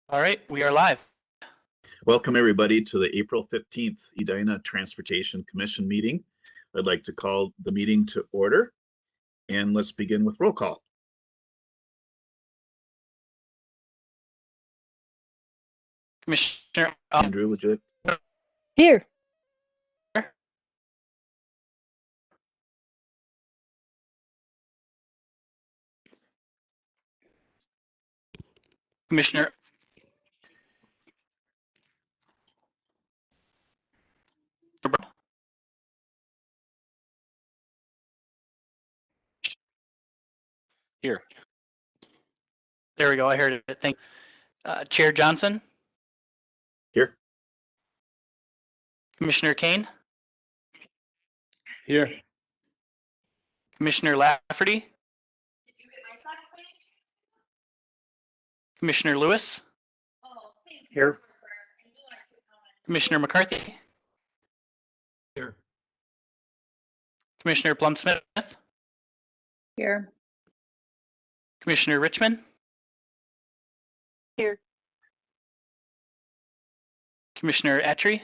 All right, we are live. Welcome everybody to the April 15th Edina Transportation Commission meeting. I'd like to call the meeting to order, and let's begin with roll call. Commissioner Andrew, would you like? Here. Commissioner here. There we go. I heard it. Thank Chair Johnson. Here. Commissioner Kane. Here. Commissioner Lafferty. Did you get my socks finished? Commissioner Lewis. Oh, thank you. Here. Commissioner McCarthy. Here. Commissioner Plum-Smith. Here. Commissioner Richmond. Here. Commissioner Etry.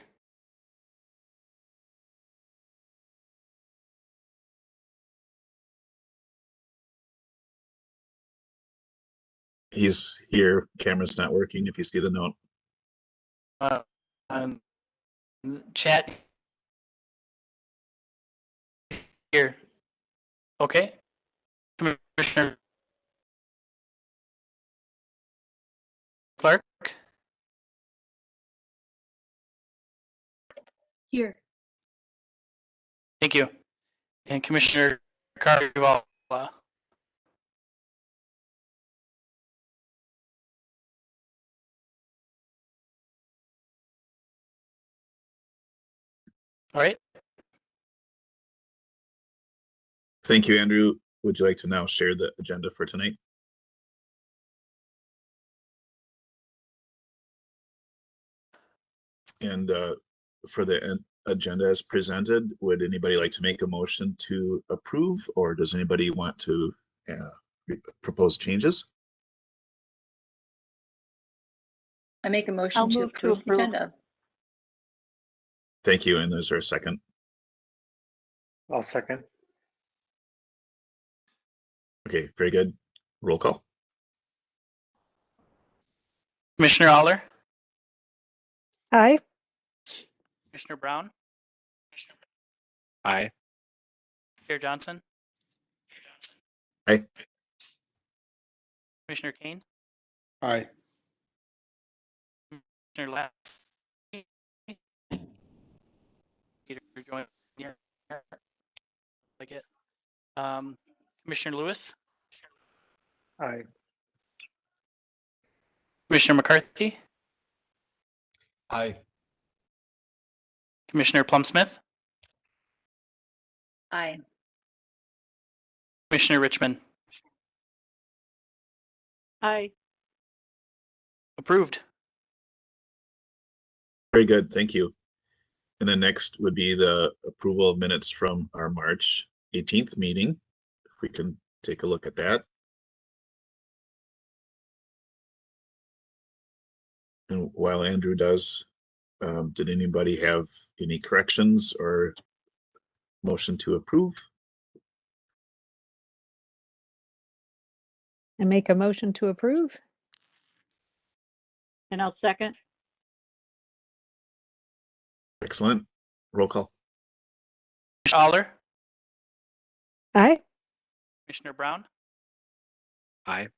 He's here. Camera's not working if you see the note. Chat here. Okay. Commissioner Clark. Here. Thank you. And Commissioner Carvalho. All right. Thank you, Andrew. Would you like to now share the agenda for tonight? And for the agenda as presented, would anybody like to make a motion to approve, or does anybody want to propose changes? I make a motion I'll to move to approve the approve. agenda. Thank you. And is there a second? I'll second. Okay, very good. Roll call. Commissioner Aller. Aye. Commissioner Brown. Aye. Chair Johnson. Aye. Commissioner Kane. Aye. Commissioner Laff. Peter, join here. Like it. Commissioner Lewis. Aye. Commissioner McCarthy. Aye. Commissioner Plum-Smith. Aye. Commissioner Richmond. Aye. Approved. Very good. Thank you. And then next would be the approval of minutes from our March 18th meeting. If we can take a look at that. And while Andrew does, did anybody have any corrections or motion to approve? I make a motion to approve. And I'll second. Excellent. Roll call. Commissioner Aller. Aye. Commissioner Brown. Aye.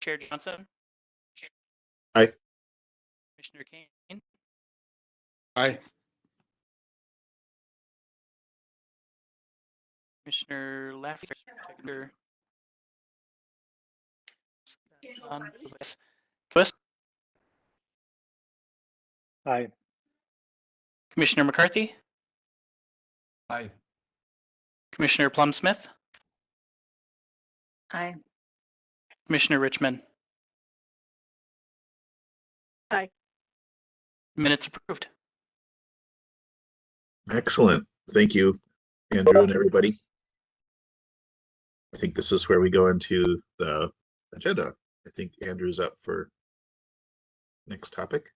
Chair Johnson. Aye. Commissioner Kane. Aye. Commissioner Lafferty. Lewis. Aye. Commissioner McCarthy. Aye. Commissioner Plum-Smith. Aye. Commissioner Richmond. Aye. Minutes approved. Excellent. Thank you, Andrew and everybody. I think this is where we go into the agenda. I think Andrew's up for next topic.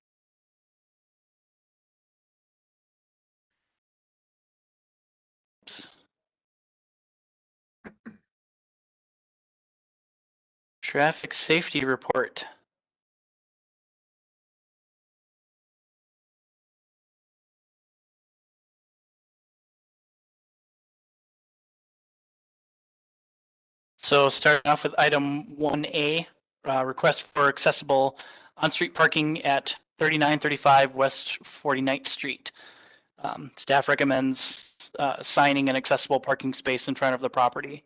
Traffic safety report. So starting off with item 1A, request for accessible on-street parking at 3935 West 49th Street. Staff recommends assigning an accessible parking space in front of the property.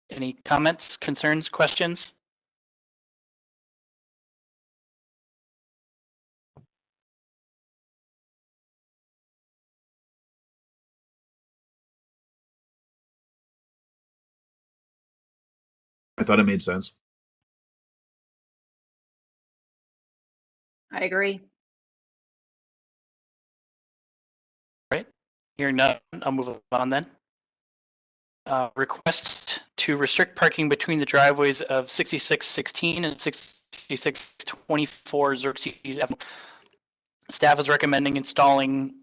Any comments, concerns, questions? I thought it made sense. I agree. Right. Hearing none, I'll move on then. Request to restrict parking between the driveways of 6616 and 6624 Xerxes Avenue. Staff is recommending installing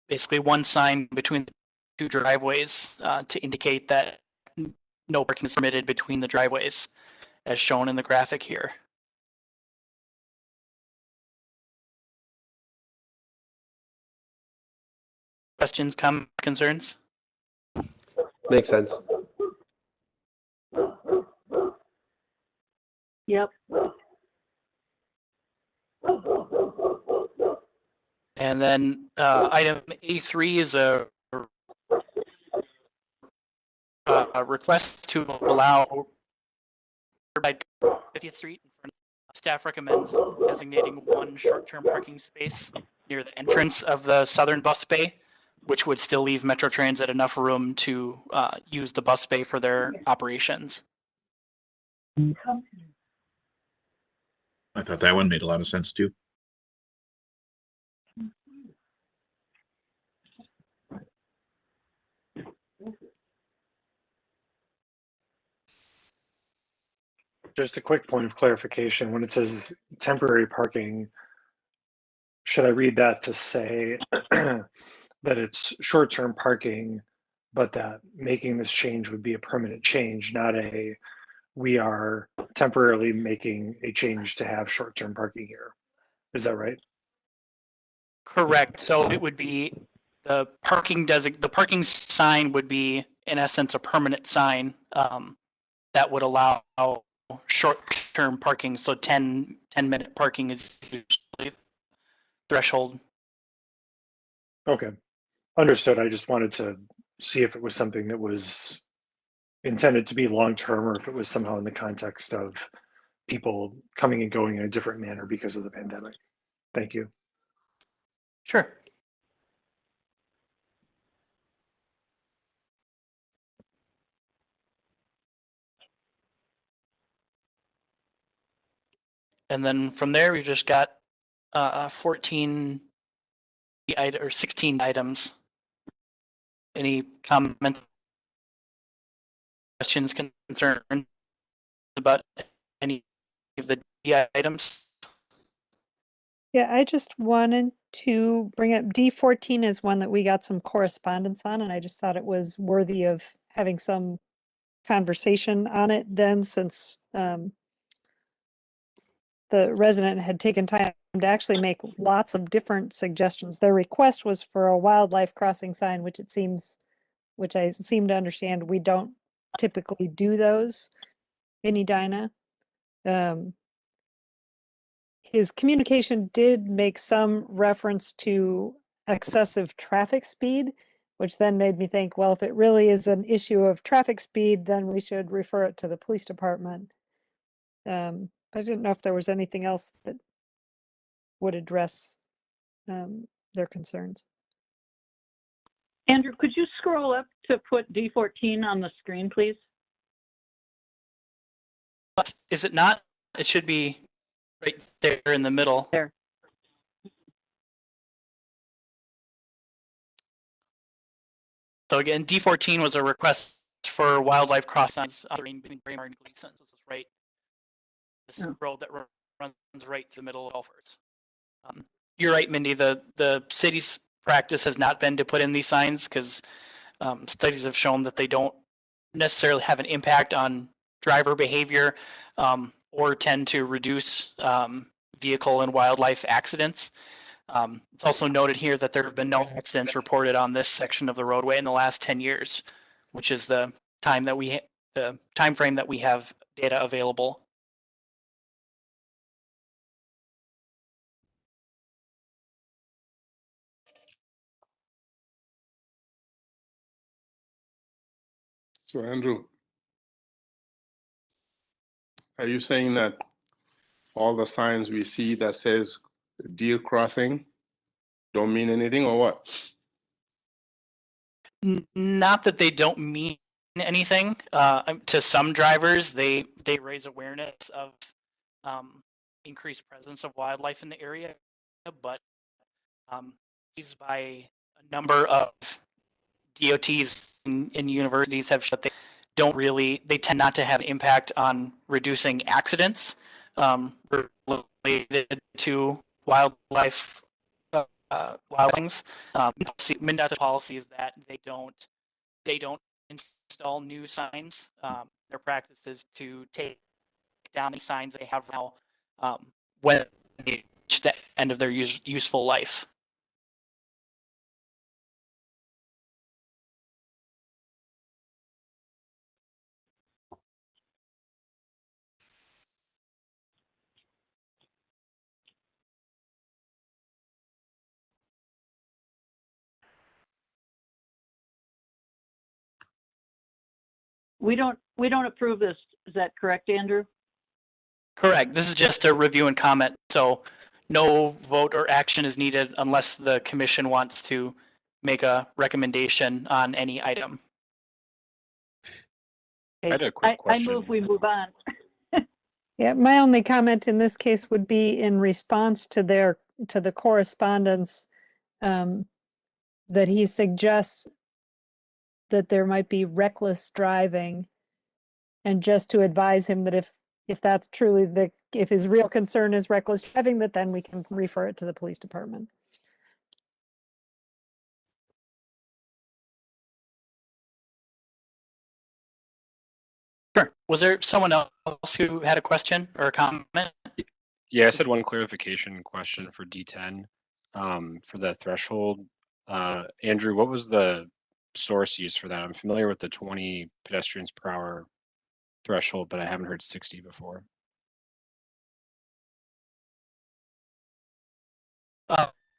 basically one sign between the two driveways to indicate that no parking is permitted between the driveways, as shown in the graphic here. Questions, comments, concerns? Makes sense. Yep. And then item A3 is a request to allow by 50th Street. Staff recommends designating one short-term parking space near the entrance of the southern bus bay, which would still leave Metro Transit enough room to use the bus bay for their operations. I thought that one made a lot of sense too. Just a quick point of clarification. When it says temporary parking, should I read that to say that it's short-term parking, but that making this change would be a permanent change, not a we are temporarily making a change to have short-term parking here? Is that right? Correct. So it would be the parking sign would be in essence a permanent sign that would allow short-term parking. So 10-minute parking is usually threshold. Okay, understood. I just wanted to see if it was something that was intended to be long-term or if it was somehow in the context of people coming and going in a different manner because of the pandemic. Thank you. Sure. And then from there, we've just got 14 or 16 items. Any comments, questions, concerns about any of the D items? Yeah, I just wanted to bring up D14 is one that we got some correspondence on, and I just thought it was worthy of having some conversation on it then, since the resident had taken time to actually make lots of different suggestions. Their request was for a wildlife crossing sign, which I seem to understand we don't typically do those in Edina. His communication did make some reference to excessive traffic speed, which then made me think, well, if it really is an issue of traffic speed, then we should refer it to the police department. I didn't know if there was anything else that would address their concerns. Andrew, could you scroll up to put D14 on the screen, please? Is it not? It should be right there in the middle. There. So again, D14 was a request for wildlife crossings on between Braemar and Gleason. This is right. This Oh. road that runs right through the middle of Elford's. You're right, Mindy. The city's practice has not been to put in these signs because studies have shown that they don't necessarily have an impact on driver behavior or tend to reduce vehicle and wildlife accidents. It's also noted here that there have been no accidents reported on this section of the roadway in the last 10 years, which is the time frame that we have data available. So Andrew, are you saying that all the signs we see that says deer crossing don't mean anything or what? Not that they don't mean anything. To some drivers, they raise awareness of increased presence of wildlife in the area, but these by a number of DOTs and universities have shown that they tend not to have an impact on reducing accidents related to wildlife wildlings. MnDOT's policy is that they don't install new signs. Their practice is to take down the signs they have now when they reach the end of their useful life. We don't approve this. Is that correct, Andrew? Correct. This is just a review and comment, so no vote or action is needed unless the commission wants to make a recommendation on any item. Okay. I had a quick question. I move we move on. Yeah, my only comment in this case would be in response to the correspondence that he suggests that there might be reckless driving, and just to advise him that if that's truly if his real concern is reckless driving, that then we can refer it to the police department. Sure. Was there someone else who had a question or a comment? Yeah, I said one clarification question for D10 for the threshold. Andrew, what was the source used for that? I'm familiar with the 20 pedestrians per hour threshold, but I haven't heard 60 before.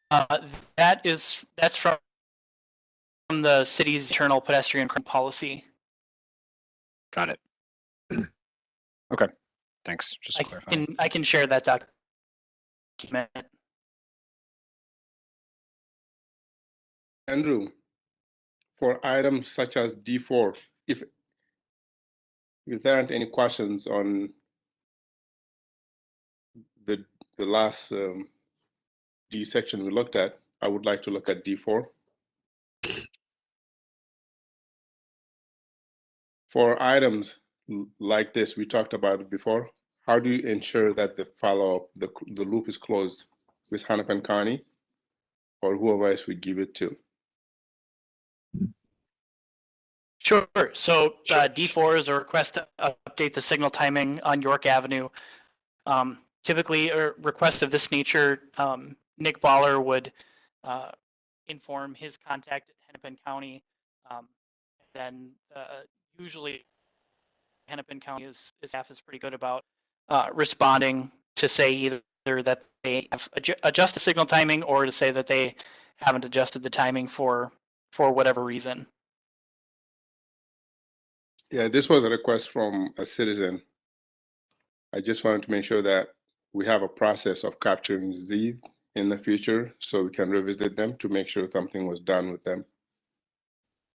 That's from the city's internal pedestrian policy. Got it. Okay, thanks. Just to clarify. I can share that document. Andrew, for items such as D4, if there aren't any questions on the last D section we looked at, I would like to look at D4. For items like this, we talked about it before. How do you ensure that the follow-up, the loop is closed with Hennepin County or whoever else we give it to? Sure. So D4 is a request to update the signal timing on York Avenue. Typically, a request of this nature, Nick Baller would inform his contact at Hennepin County. Then usually Hennepin County staff is pretty good about responding to say either that they have adjusted signal timing or to say that they haven't adjusted the timing for whatever reason. Yeah, this was a request from a citizen. I just wanted to make sure that we have a process of capturing these in the future so we can revisit them to make sure something was done with them.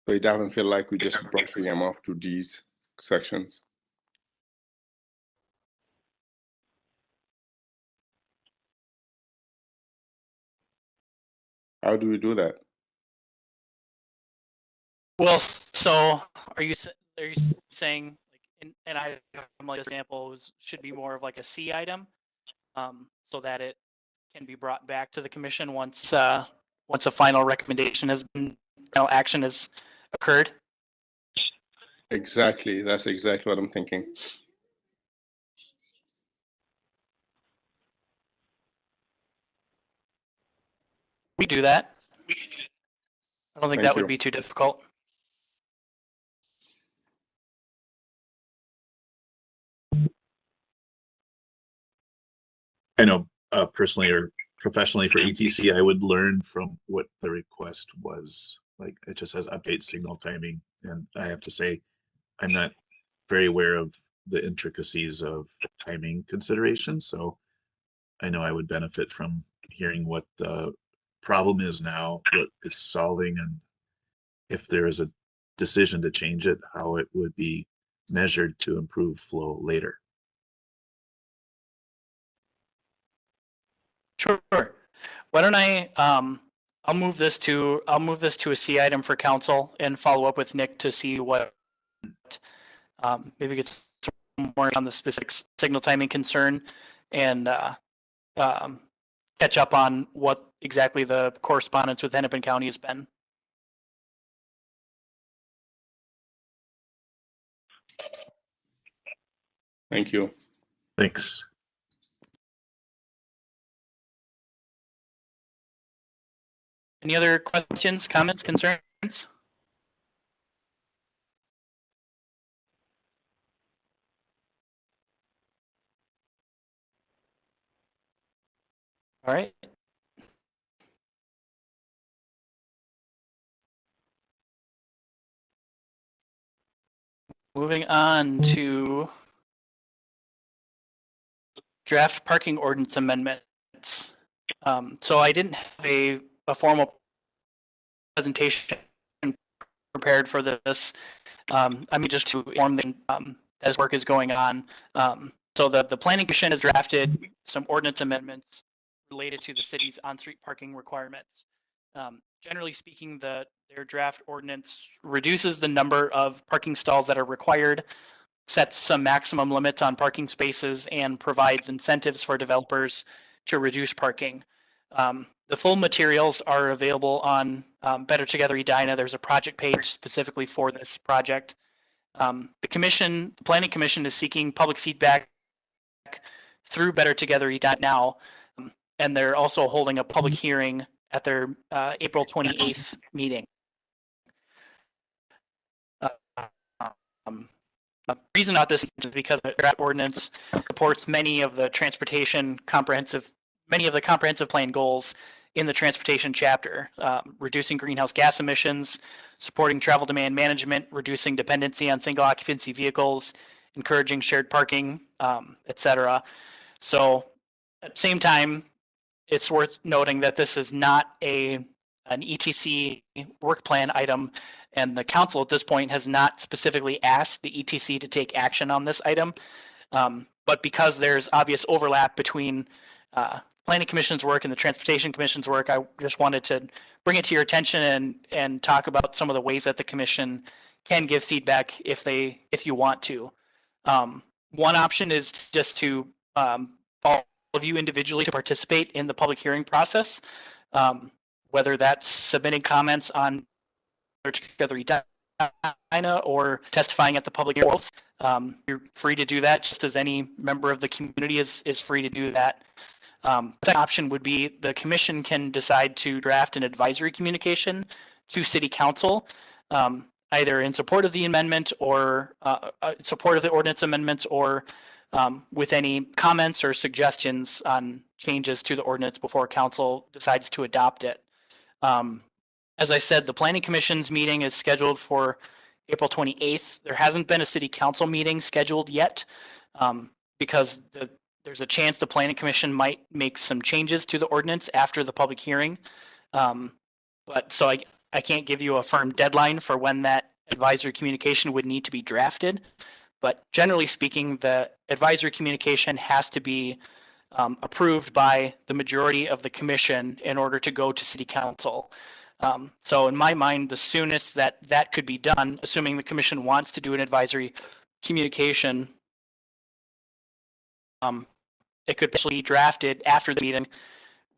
So it doesn't feel like we're just brushing them off to these sections. How do we do that? Well, so are you are you saying, like, and I like example should be more of like a C item, so that it can be brought back to the commission once once a final recommendation has been, action has occurred? Exactly. That's exactly what I'm thinking. We do that. I don't think Thank that would you. be too difficult. I know personally or professionally for ETC, I would learn from what the request was. Like it just says update signal timing. And I have to say, I'm not very aware of the intricacies of timing considerations. So I know I would benefit from hearing what the problem is now, what it's solving, and if there is a decision to change it, how it would be measured to improve flow later. Sure. Why don't I'll move this to a C item for council and follow up with Nick to see what maybe get some more on the specific signal timing concern and catch up on what exactly the correspondence with Hennepin County has been. Thank you. Thanks. Any other questions, comments, concerns? All right. Moving on to draft parking ordinance amendments. So I didn't have a formal presentation prepared for this. I mean, just to inform them as work is going on. So the Planning Commission has drafted some ordinance amendments related to the city's on-street parking requirements. Generally speaking, their draft ordinance reduces the number of parking stalls that are required, sets some maximum limits on parking spaces, and provides incentives for developers to reduce parking. The full materials are available on Better Together Edina. There's a project page specifically for this project. The Planning Commission is seeking public feedback through Better Together Edina now, and they're also holding a public hearing at their April 28th meeting. The reason about this is because the draft ordinance supports many of the comprehensive plan goals in the transportation chapter, reducing greenhouse gas emissions, supporting travel demand management, reducing dependency on single occupancy vehicles, encouraging shared parking, etc. So at the same time, it's worth noting that this is not an ETC work plan item, and the council at this point has not specifically asked the ETC to take action on this item. But because there's obvious overlap between Planning Commission's work and the Transportation Commission's work, I just wanted to bring it to your attention and talk about some of the ways that the commission can give feedback if you want to. One option is just to all of you individually to participate in the public hearing process, whether that's submitting comments on Together Edina or testifying at the public hearing. You're free to do that, just as any member of the community is free to do that. The second option would be the commission can decide to draft an advisory communication to city council, either in support of the amendment or support of the ordinance amendments, or with any comments or suggestions on changes to the ordinance before council decides to adopt it. As I said, the Planning Commission's meeting is scheduled for April 28th. There hasn't been a city council meeting scheduled yet because there's a chance the Planning Commission might make some changes to the ordinance after the public hearing. But so I can't give you a firm deadline for when that advisory communication would need to be drafted. But generally speaking, the advisory communication has to be approved by the majority of the commission in order to go to city council. So in my mind, the soonest that that could be done, assuming the commission wants to do an advisory communication, it could potentially be drafted after the meeting,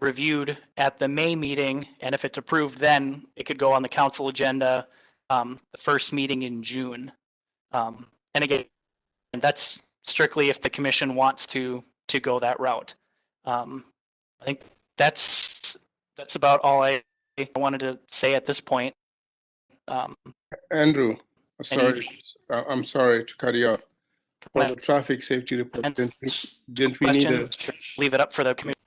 reviewed at the May meeting, and if it's approved then, it could go on the council agenda the first meeting in June. And again, that's strictly if the commission wants to go that route. I think that's about all I wanted to say at this point. Andrew, I'm sorry to cut you off. For the traffic safety report, didn't we need a? Leave it up for the commission.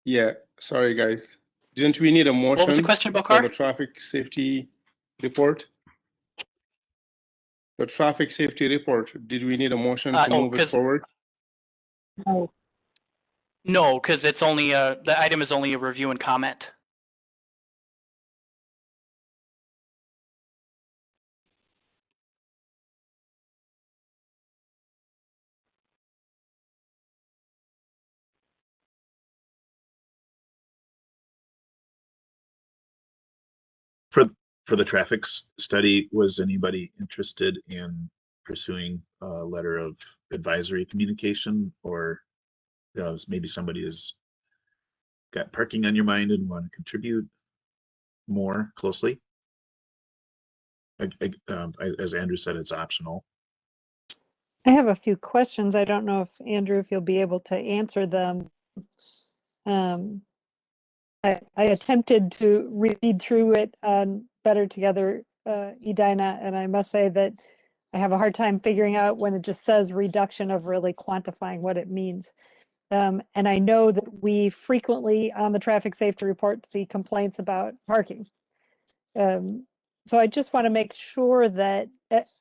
Yeah, sorry guys. Didn't we need a motion? What was the question, for Bokar? the traffic safety report? The traffic safety report, did we need a motion to move it forward? No. No, because it's only the item is only a review and comment. For the traffic study, was anybody interested in pursuing a letter of advisory communication, or maybe somebody has got parking on your mind and want to contribute more closely? As Andrew said, it's optional. I have a few questions. I don't know if Andrew, if you'll be able to answer them. I attempted to read through it on Better Together, Edina, and I must say that I have a hard time figuring out when it just says reduction of really quantifying what it means. And I know that we frequently on the traffic safety report see complaints about parking. So I just want to make sure that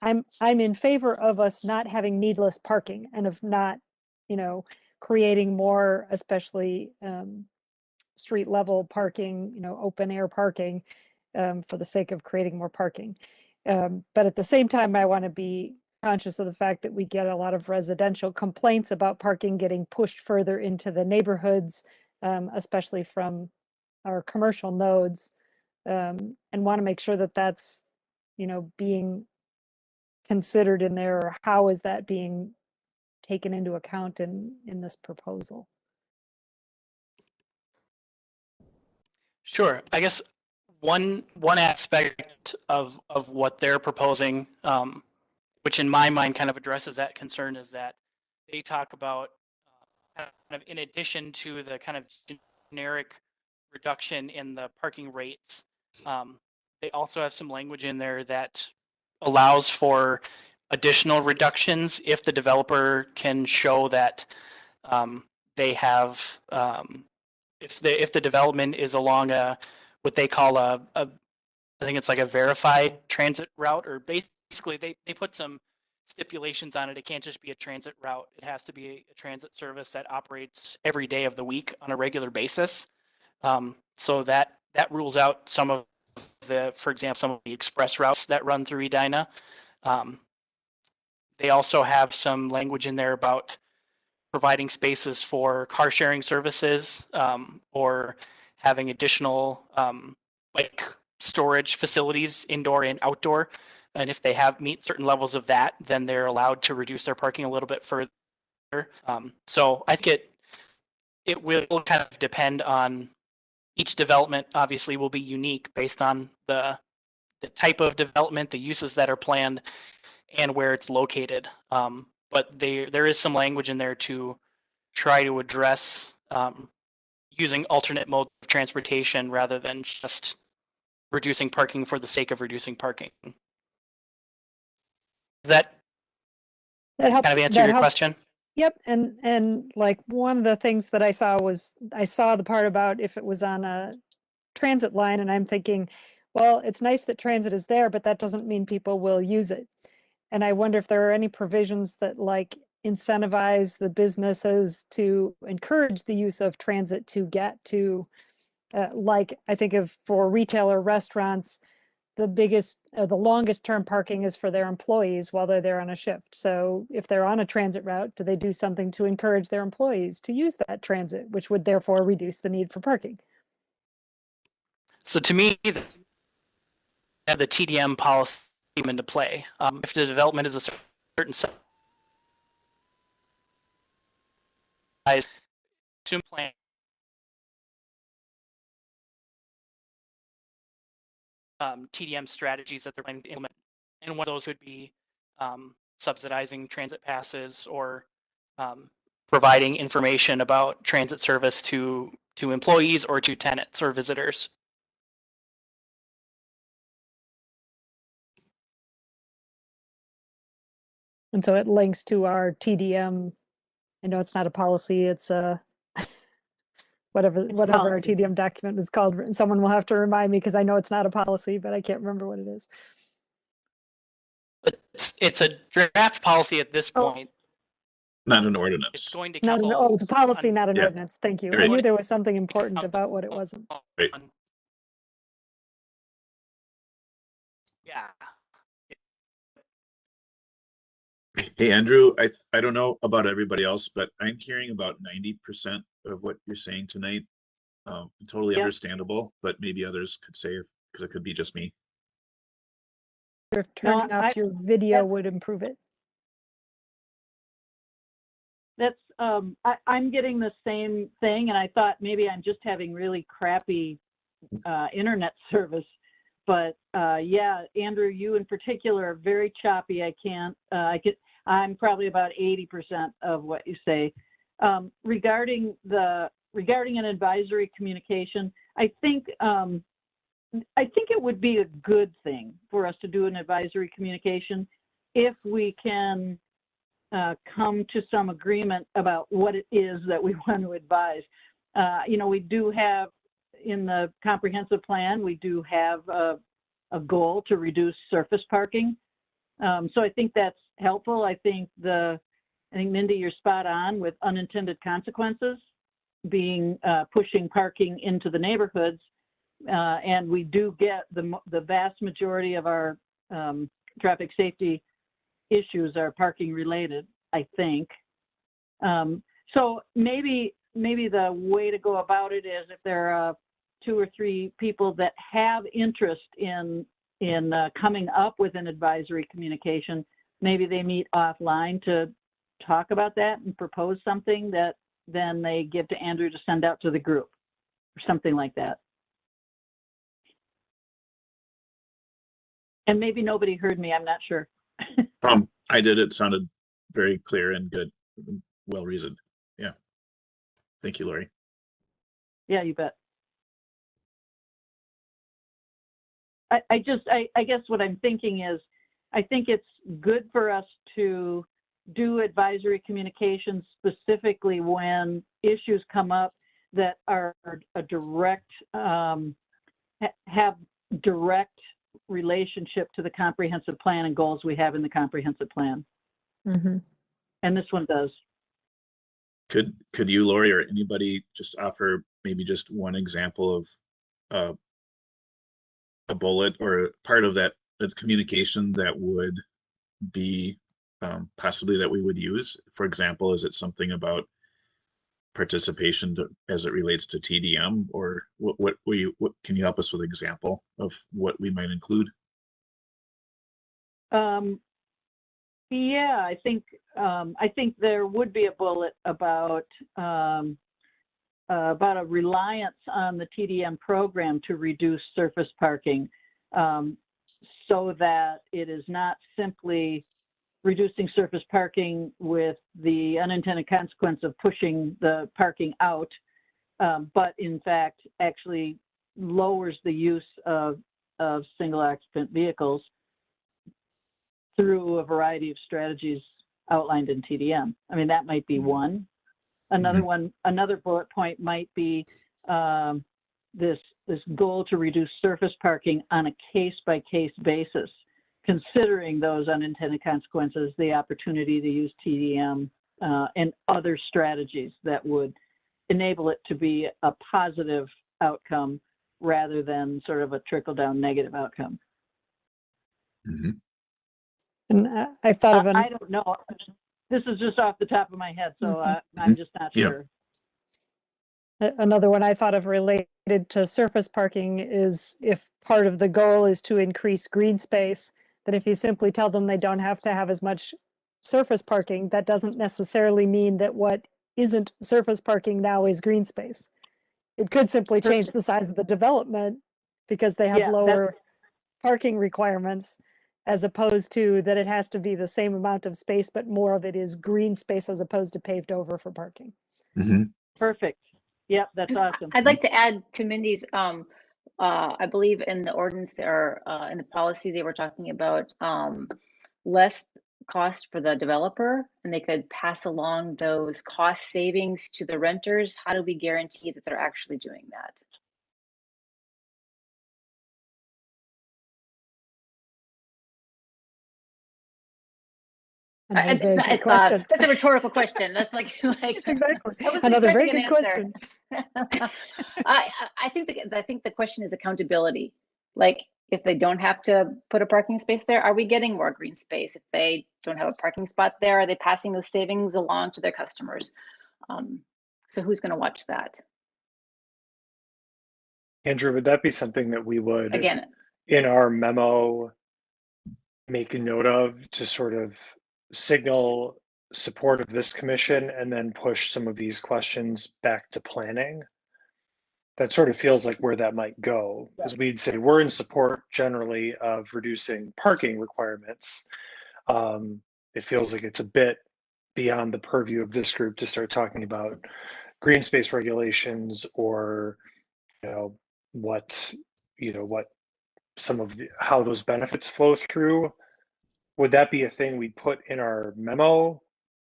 I'm in favor of us not having needless parking and of not, creating more, especially street level parking, open air parking for the sake of creating more parking. But at the same time, I want to be conscious of the fact that we get a lot of residential complaints about parking getting pushed further into the neighborhoods, especially from our commercial nodes, and want to make sure that that's, being considered in there, or how is that being taken into account in this proposal? Sure. I guess one aspect of what they're proposing, which in my mind kind of addresses that concern, is that they talk about kind of in addition to the kind of generic reduction in the parking rates, they also have some language in there that allows for additional reductions if the developer can show that they have if the development is along what they call I think it's like a verified transit route, or basically they put some stipulations on it. It can't just be a transit route. It has to be a transit service that operates every day of the week on a regular basis. So that rules out some of for example, some of the express routes that run through Edina. They also have some language in there about providing spaces for car sharing services, or having additional like storage facilities, indoor and outdoor. And if they meet certain levels of that, then they're allowed to reduce their parking a little bit further. So I think it will kind of depend on each development. Obviously, will be unique based on the type of development, the uses that are planned, and where it's located. But there is some language in there to try to address using alternate modes of transportation rather than just reducing parking for the sake of reducing parking. Does that helps, kind of answer your question? Yep. And like one of the things that I saw the part about if it was on a transit line, and I'm thinking, well, it's nice that transit is there, but that doesn't mean people will use it. And I wonder if there are any provisions that like incentivize the businesses to encourage the use of transit to get to, like I think of for retail or restaurants, the longest term parking is for their employees while they're there on a shift. So if they're on a transit route, do they do something to encourage their employees to use that transit, which would therefore reduce the need for parking? So to me, the TDM policy came into play. If the development is a certain size, assume plan. TDM strategies that they're planning to implement, and one of those would be subsidizing transit passes or providing information about transit service to employees or to tenants or visitors. And so it links to our TDM. I know it's not a policy, it's a whatever our policy. TDM document is called. Someone will have to remind me because I know it's not a policy, but I can't remember what it is. It's a draft policy at this point. Not an It's ordinance. going to Not council. an, oh, it's a policy, not an Yeah. ordinance. Thank you. I Right. knew there was something important about what it wasn't. Right. Yeah. Hey, Andrew, I don't know about everybody else, but I'm hearing about 90% of what you're saying tonight. Totally Yep. understandable, but maybe others could say, because it could be just me. If turning off your video would improve it. That's I'm getting the same thing, and I thought maybe I'm just having really crappy internet service. But yeah, Andrew, you in particular are very choppy. I'm probably about 80% of what you say. Regarding an advisory communication, I think it would be a good thing for us to do an advisory communication if we can come to some agreement about what it is that we want to advise. We do have in the comprehensive plan, we do have a goal to reduce surface parking. So I think that's helpful. I think Mindy, you're spot on with unintended consequences being pushing parking into the neighborhoods. And we do get the vast majority of our traffic safety issues are parking related, I think. So maybe the way to go about it is if there are 2 or 3 people that have interest in coming up with an advisory communication, maybe they meet offline to talk about that and propose something that then they give to Andrew to send out to the group or something like that. And maybe nobody heard me, I'm not sure. I did. It sounded very clear and good, well reasoned. Yeah. Thank you, Lori. Yeah, you bet. I guess what I'm thinking is, I think it's good for us to do advisory communications specifically when issues come up that are a direct, have direct relationship to the comprehensive plan and goals we have in the comprehensive plan. Mm-hmm. And this one does. Could you, Lori, or anybody just offer maybe just one example of a bullet or part of that communication that would be possibly that we would use? For example, is it something about participation as it relates to TDM, or what can you help us with an example of what we might include? Yeah, I think there would be a bullet about a reliance on the TDM program to reduce surface parking, so that it is not simply reducing surface parking with the unintended consequence of pushing the parking out, but in fact actually lowers the use of single occupant vehicles through a variety of strategies outlined in TDM. I mean, that might be one. Another one, another bullet point might be this goal to reduce surface parking on a case-by-case basis, considering those unintended consequences, the opportunity to use TDM and other strategies that would enable it to be a positive outcome rather than sort of a trickle-down negative outcome. Mm-hmm. And I thought of I don't know. This is just off the top of my head, so I'm just not sure. Another one I thought of related to surface parking is if part of the goal is to increase green space, that if you simply tell them they don't have to have as much surface parking, that doesn't necessarily mean that what isn't surface parking now is green space. It could simply change the size of the development because they have Yeah, lower parking requirements, as opposed to that it has to be the same amount of space, but more of it is green space as opposed to paved over for parking. Perfect. Yep, that's awesome. I'd like to add to Mindy's, I believe in the ordinance there, in the policy, they were talking about less cost for the developer, and they could pass along those cost savings to the renters. How do we guarantee that they're actually doing that? Another very good question. That's a rhetorical question. That's like Exactly. I wasn't Another very expecting good an answer. question. I think the question is accountability. Like, if they don't have to put a parking space there, are we getting more green space? If they don't have a parking spot there, are they passing those savings along to their customers? So who's going to watch that? Andrew, would that be something that we would, Again, in our memo, make a note of to sort of signal support of this commission and then push some of these questions back to planning? That sort of feels like where that might go, because we'd say we're in support generally of reducing parking requirements. It feels like it's a bit beyond the purview of this group to start talking about green space regulations or what some of the how those benefits flow through. Would that be a thing we'd put in our memo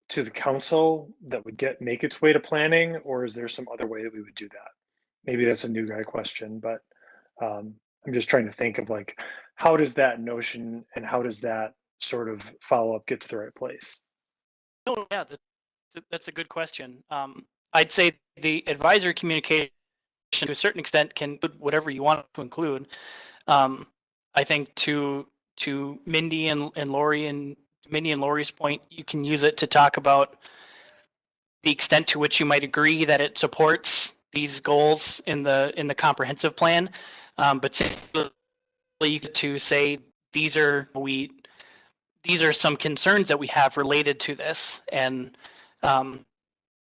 to the council that would make its way to planning, or is there some other way that we would do that? Maybe that's a new guy question, but I'm just trying to think of like, how does that notion and how does that sort of follow up get to the right place? Oh, yeah, that's a good question. I'd say the advisory communication to a certain extent can include whatever you want to include. I think to Mindy and Lori's point, you can use it to talk about the extent to which you might agree that it supports these goals in the comprehensive plan, but to say these are some concerns that we have related to this, and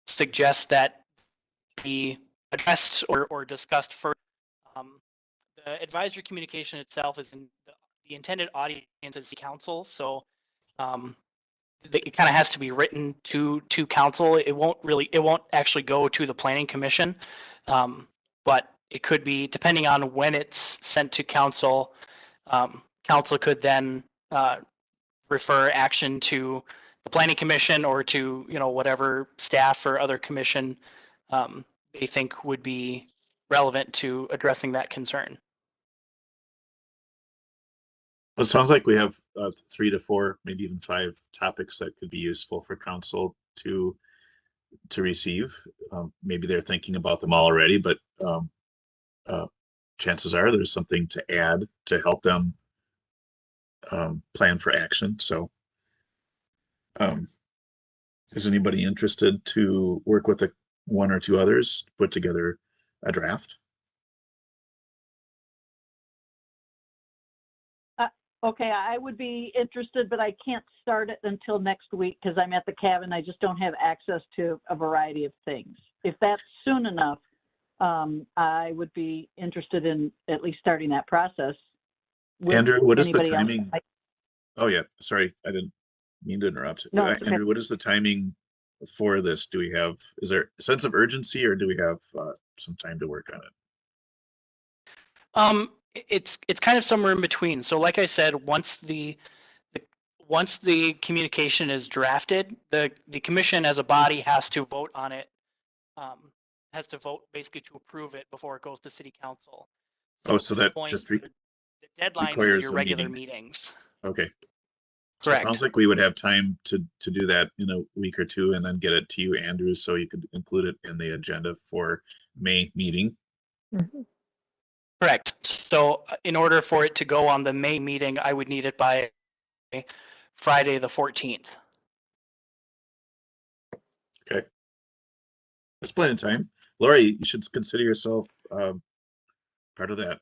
suggest that be addressed or discussed further. The advisory communication itself is in the intended audience is council, so it kind of has to be written to council. It won't actually go to the planning commission, but it could be, depending on when it's sent to council. Council could then refer action to the planning commission or to whatever staff or other commission they think would be relevant to addressing that concern. It sounds like we have 3 to 4, maybe even 5 topics that could be useful for council to receive. Maybe they're thinking about them already, but chances are there's something to add to help them plan for action. So is anybody interested to work with 1 or 2 others, put together a draft? Okay, I would be interested, but I can't start it until next week because I'm at the cabin. I just don't have access to a variety of things. If that's soon enough, I would be interested in at least starting that process. Andrew, what is the timing? Oh yeah, sorry, I didn't mean to interrupt. No, Andrew, okay. what is the timing for this? Is there a sense of urgency, or do we have some time to work on it? It's kind of somewhere in between. So like I said, once the communication is drafted, the commission as a body has to vote on it, has to vote basically to approve it before it goes to city council. So that just the deadline requires is your a regular meeting. meetings. Okay. So Correct. it sounds like we would have time to do that in a week or 2 and then get it to you, Andrew, so you could include it in the agenda for May meeting. Mhm. Correct. So in order for it to go on the May meeting, I would need it by Friday the 14th. Okay. That's plenty of time. Lori, you should consider yourself part of that.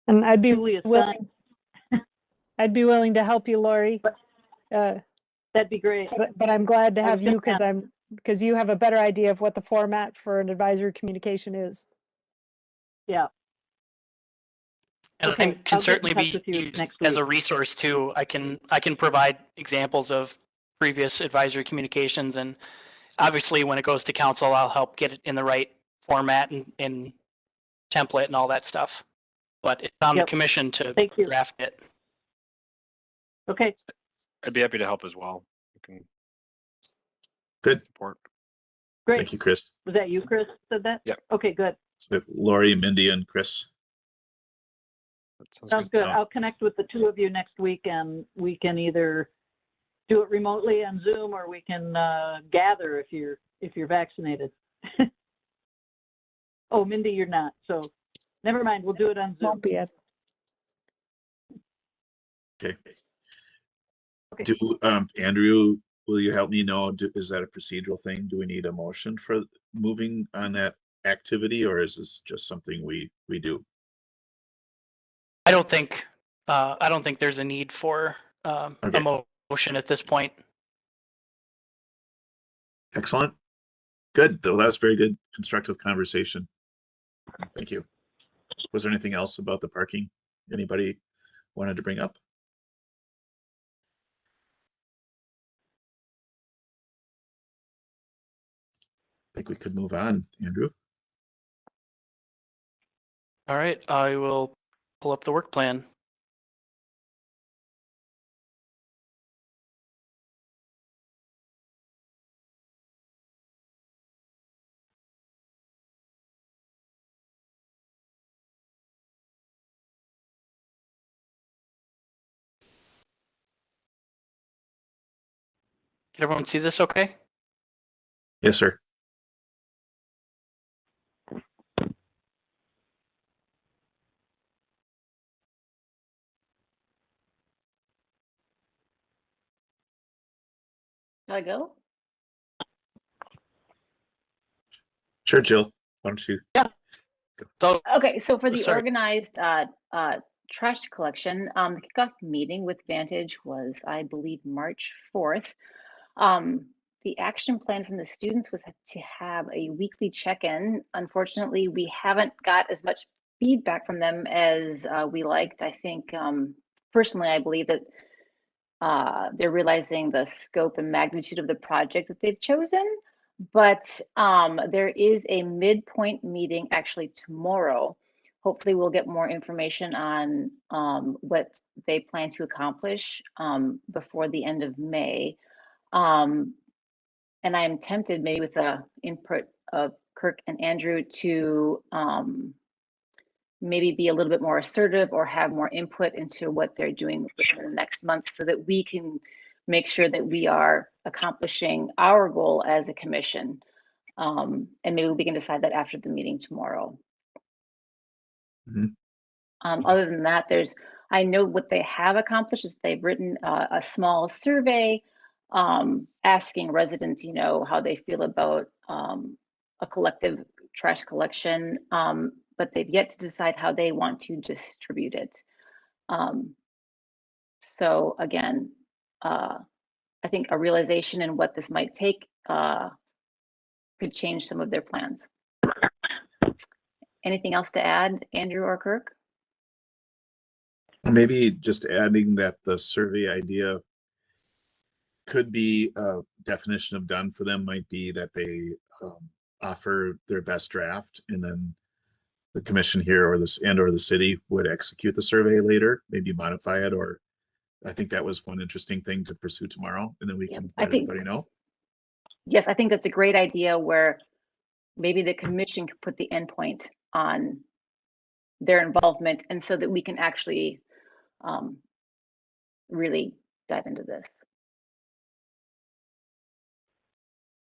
And I'd be Duly willing, assigned. I'd be willing to help you, Lori. That'd be great. But I'm glad to I was have you just because you have a better idea of what the format for an advisory communication is. Yeah. And Okay, I think can I'll get in certainly touch be with you used next as a week. resource too. I can provide examples of previous advisory communications, and obviously when it goes to council, I'll help get it in the right format and template and all that stuff. But it's on the Yep. commission to Thank you. draft it. Okay, I'd be happy to help as well. You can Good. support. great. Thank you, Chris. Was that you, Chris, said that? Yep. Okay, good. So Lori, Mindy, and Chris. That sounds Sounds good. good. I'll connect with the two of you next week and we can either do it remotely on Zoom or we can gather if you're vaccinated. Oh, Mindy, you're not. So never mind. We'll do it on Zoom. Won't be it. Okay. Okay. Do Andrew, will you help me know? Is that a procedural thing? Do we need a motion for moving on that activity, or is this just something we do? I don't think there's a need for a motion at this point. Excellent. Good. Though that's very good, constructive conversation. Thank you. Was there anything else about the parking anybody wanted to bring up? I think we could move on, Andrew. All right, I will pull up the work plan. Can everyone see this okay? Yes, sir. Shall I go? Sure, Jill. Why don't you? So Okay, so for the sorry. organized trash collection, the kickoff meeting with Vantage was, I believe, March 4th. The action plan from the students was to have a weekly check-in. Unfortunately, we haven't got as much feedback from them as we liked. I think, personally, I believe that they're realizing the scope and magnitude of the project that they've chosen. But there is a midpoint meeting actually tomorrow. Hopefully we'll get more information on what they plan to accomplish before the end of May. And I am tempted, maybe with the input of Kirk and Andrew, to maybe be a little bit more assertive or have more input into what they're doing within the next month so that we can make sure that we are accomplishing our goal as a commission. And maybe we can decide that after the meeting tomorrow. Mhm. Other than that, I know what they have accomplished is they've written a small survey asking residents, how they feel about a collective trash collection, but they've yet to decide how they want to distribute it. So again, I think a realization in what this might take could change some of their plans. Anything else to add, Andrew or Kirk? Maybe just adding that the survey idea could be a definition of done for them might be that they offer their best draft, and then the commission here or the city would execute the survey later, maybe modify it, or I think that was one interesting thing to pursue tomorrow, and then we can let everybody know. Yes, I think that's a great idea where maybe the commission could put the endpoint on their involvement, and so that we can actually really dive into this.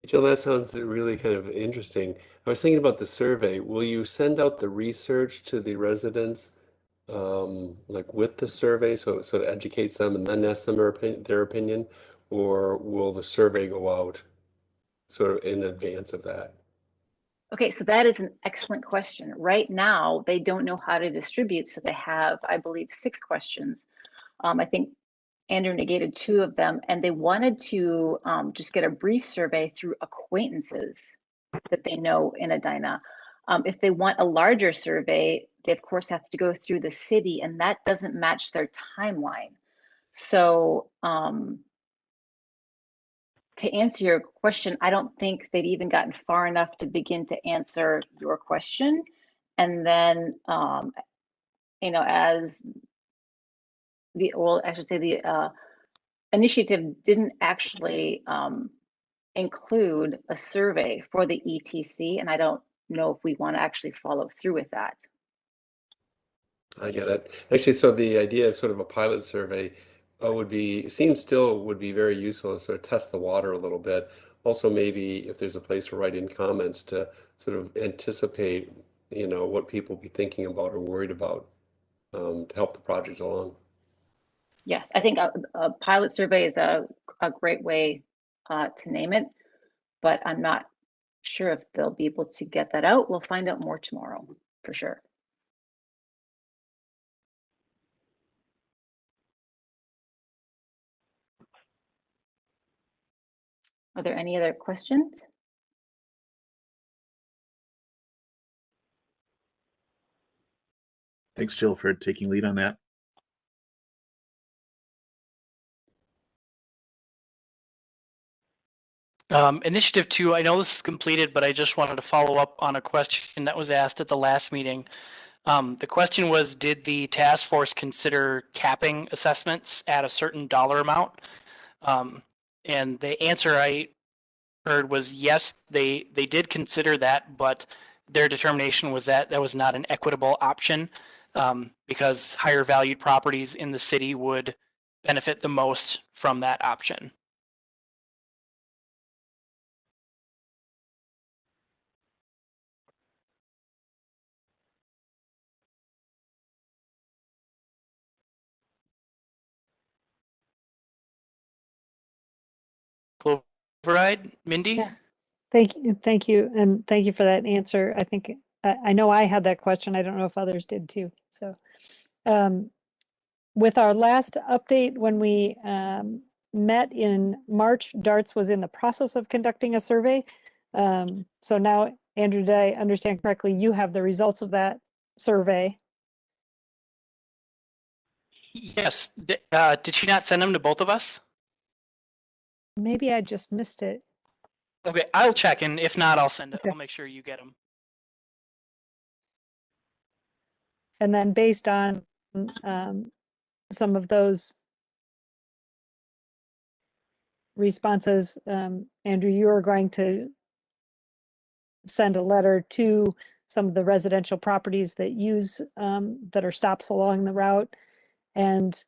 Jill, that sounds really kind of interesting. I was thinking about the survey. Will you send out the research to the residents, like with the survey, so it educates them and then ask them their opinion, or will the survey go out sort of in advance of that? Okay, so that is an excellent question. Right now, they don't know how to distribute, so they have, I believe, 6 questions. I think Andrew negated 2 of them, and they wanted to just get a brief survey through acquaintances that they know in Edina. If they want a larger survey, they of course have to go through the city, and that doesn't match their timeline. So to answer your question, I don't think they'd even gotten far enough to begin to answer your question. And then, you know, as the, well, I should say the initiative didn't actually include a survey for the ETC, and I don't know if we want to actually follow through with that. I get it. Actually, so the idea of sort of a pilot survey would be, seems still would be very useful to sort of test the water a little bit. Also, maybe if there's a place to write in comments to sort of anticipate, you know, what people be thinking about or worried about to help the project along. Yes, I think a pilot survey is a great way to name it, but I'm not sure if they'll be able to get that out. We'll find out more tomorrow for sure. Are there any other questions? Thanks, Jill, for taking lead on that. Initiative 2, I know this is completed, but I just wanted to follow up on a question that was asked at the last meeting. The question was, did the task force consider capping assessments at a certain dollar amount? And the answer I heard was yes, they did consider that, but their determination was that that was not an equitable option because higher valued properties in the city would benefit the most from that option. Cloveride, Mindy? Yeah. Thank you, and thank you for that answer. I think I know I had that question. I don't know if others did too. So, with our last update, when we met in March, DARTS was in the process of conducting a survey. So now, Andrew, did I understand correctly? You have the results of that survey. Yes. Did she not send them to both of us? Maybe I just missed it. Okay, I'll check, and if not, I'll send it. Okay. I'll make sure you get them. And then based on some of those responses, Andrew, you are going to send a letter to some of the residential properties that use that are stops along the route, and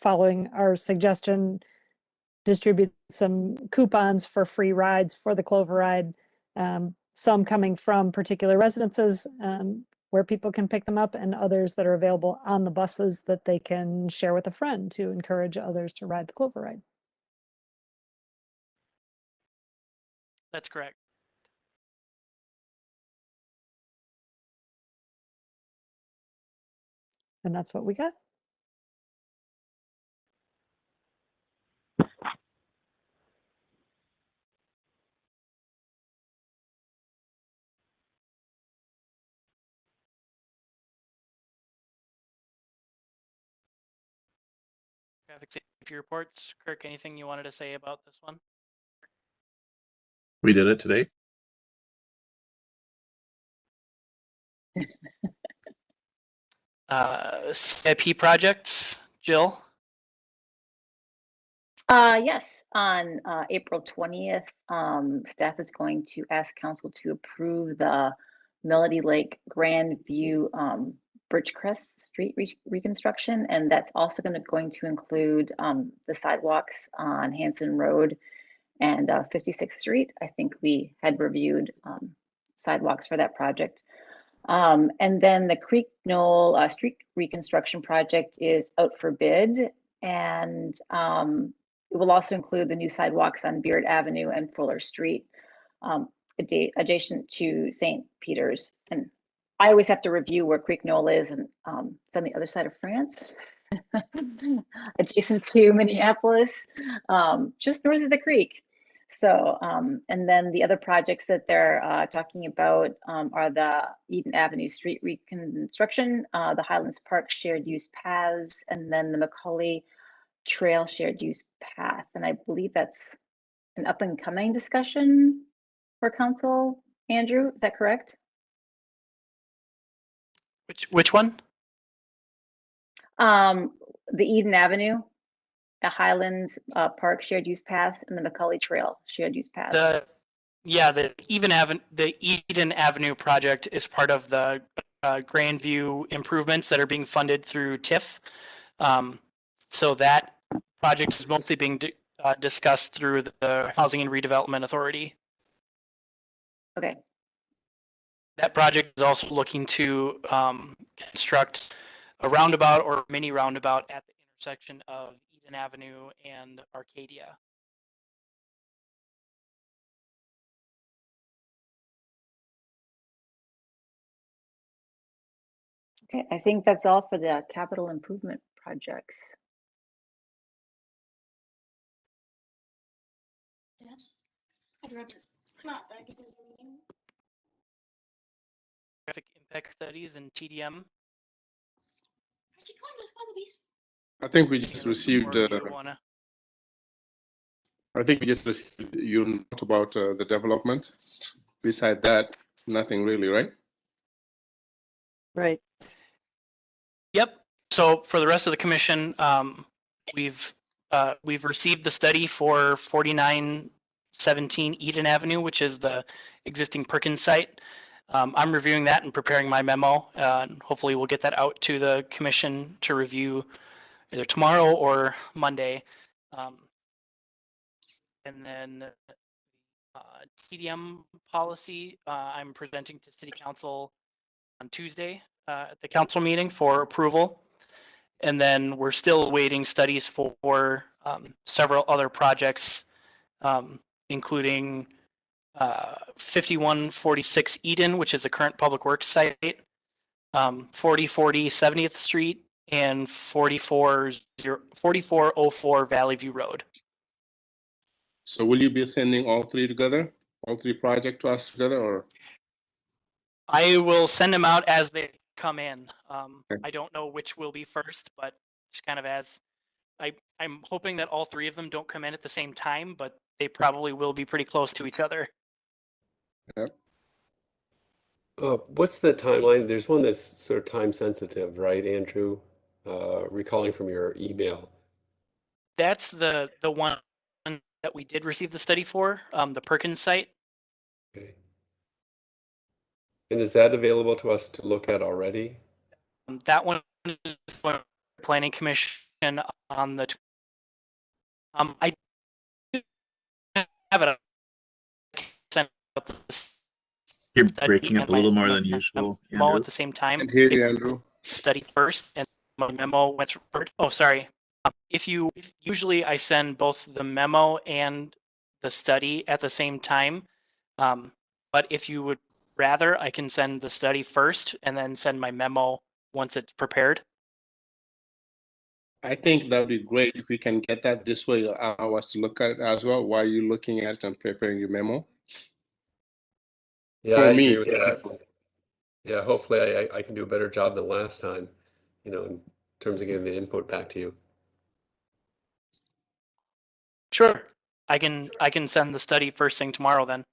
following our suggestion, distribute some coupons for free rides for the Clover Ride, some coming from particular residences where people can pick them up, and others that are available on the buses that they can share with a friend to encourage others to ride the Clover Ride. That's correct. And that's what we got. Traffic safety reports. Kirk, anything you wanted to say about this one? We did it today. CIP projects, Jill? Yes, on April 20th, staff is going to ask council to approve the Melody Lake Grand View Birchcrest Street reconstruction, and that's also going to include the sidewalks on Hanson Road and 56th Street. I think we had reviewed sidewalks for that project. And then the Creek Knoll Street reconstruction project is out for bid, and it will also include the new sidewalks on Beard Avenue and Fuller Street. adjacent to St. Peter's. And I always have to review where Creek Knoll is, and it's on the other side of France, adjacent to Minneapolis, just north of the creek. So, and then the other projects that they're talking about are the Eaton Avenue Street Reconstruction, the Highlands Park Shared Use Paths, and then the Macaulay Trail Shared Use Path. And I believe that's an up and coming discussion for council. Andrew, is that correct? Which one? The Eden Avenue, the Highlands Park Shared Use Paths, and the Macaulay Trail Shared Use Paths. The Eden Avenue project is part of the Grandview improvements that are being funded through TIF. So that project is mostly being discussed through the Housing and Redevelopment Authority. Okay. That project is also looking to construct a roundabout or mini roundabout at the intersection of Eden Avenue and Arcadia. Okay, I think that's all for the capital improvement projects. Traffic impact studies and TDM. I think we just received. Or I think we just received your note about the development. Beside that, nothing really, right? Right. Yep. So for the rest of the commission, we've received the study for 4917 Eden Avenue, which is the existing Perkins site. I'm reviewing that and preparing my memo, and hopefully we'll get that out to the commission to review either tomorrow or Monday. And then TDM policy, I'm presenting to City Council on Tuesday at the council meeting for approval. And then we're still awaiting studies for several other projects, including 5146 Eden, which is the current public works site, 4040 70th Street, and 4404 Valley View Road. So will you be sending all three together, all three projects to us together, or? I will send them out as they come in. I don't know which will be first, but it's kind of as I'm hoping that all three of them don't come in at the same time, but they probably will be pretty close to each other. Yep. What's the timeline? There's one that's sort of time sensitive, right, Andrew? Recalling from your email. That's the one that we did receive the study for, the Perkins site. Okay. And is that available to us to look at already? That one is for Planning Commission on the. I have it. You're breaking up a little more than usual, Memo Andrew. at the same time. Can't hear you, Andrew. Study first, and my memo went forward. Oh, sorry. Usually I send both the memo and the study at the same time. But if you would rather, I can send the study first and then send my memo once it's prepared. I think that would be great if we can get that this way, allow us to look at it as well while you're looking at it and preparing your memo. Yeah, For I me, agree with that. Yeah, hopefully I can do a better job than last time, in terms of getting the input back to you. Sure. I can send the study first thing tomorrow then.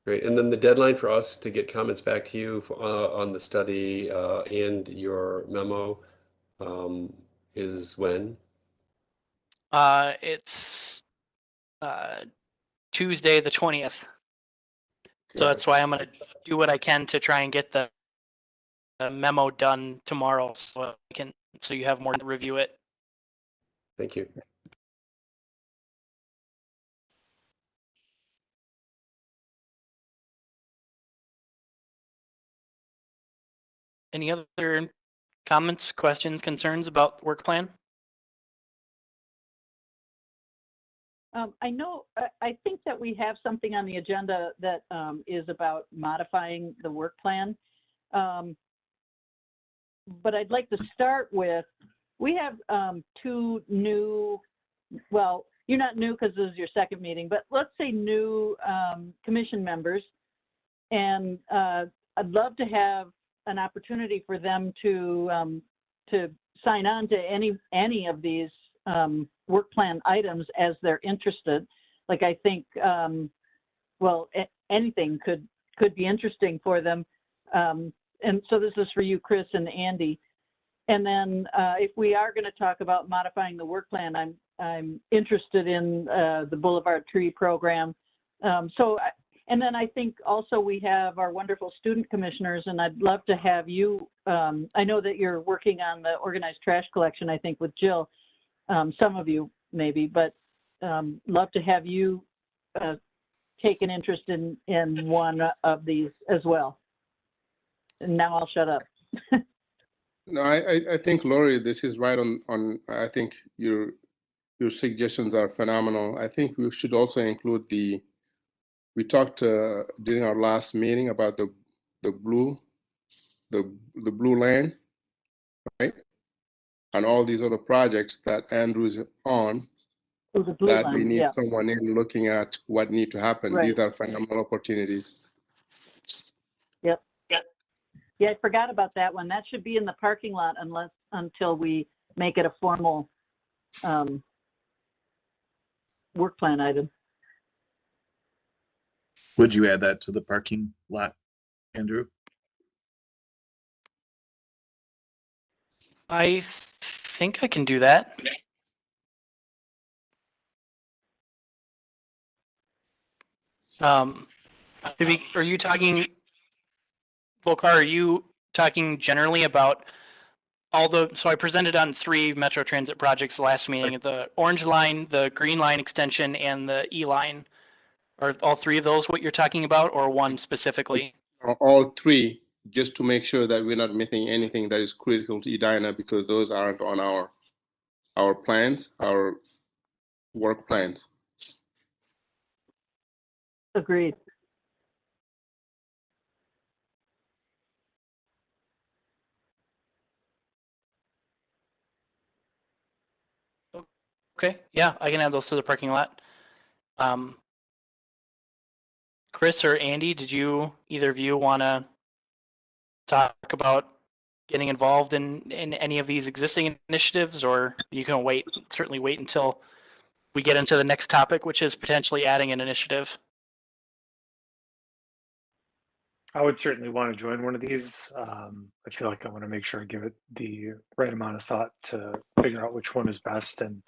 Great. And then the deadline for us to get comments back to you on the study and your memo is when? It's Tuesday the 20th. So that's why I'm going to do what I can to try and get the memo done tomorrow so you have more to review it. Thank you. Any other comments, questions, concerns about the work plan? I know, I think that we have something on the agenda that is about modifying the work plan. But I'd like to start with, we have two new, well, you're not new because this is your second meeting, but let's say new commission members. And I'd love to have an opportunity for them to sign on to any of these work plan items as they're interested. Like I think, well, anything could be interesting for them. And so this is for you, Chris and Andy. And then if we are going to talk about modifying the work plan, I'm interested in the Boulevard Tree program. And then I think also we have our wonderful student commissioners, and I'd love to have you, I know that you're working on the organized trash collection, I think, with Jill, some of you maybe, but love to have you take an interest in one of these as well. And now I'll shut up. No, I think, Lori, this is right on. I think your suggestions are phenomenal. I think we should also include we talked during our last meeting about the blue land, right? And all these other projects that Andrew's on, The blue that line, we need yeah. someone in looking at what need to happen. Right. These are phenomenal opportunities. Yep. Yeah, I forgot about that one. That should be in the parking lot until we make it a formal work plan item. Would you add that to the parking lot, Andrew? I think I can do that. Maybe, are you talking, Volkar, are you talking generally about so I presented on 3 Metro Transit projects last meeting, the orange line, the green line extension, and the E line. Are all 3 of those what you're talking about, or one specifically? All 3, just to make sure that we're not missing anything that is critical to Edina, because those aren't on our plans, our work plans. Agreed. Okay, yeah, I can add those to the parking lot. Chris or Andy, did either of you want to talk about getting involved in any of these existing initiatives, or you can certainly wait until we get into the next topic, which is potentially adding an initiative? I would certainly want to join one of these. I feel like I want to make sure I give it the right amount of thought to figure out which one is best and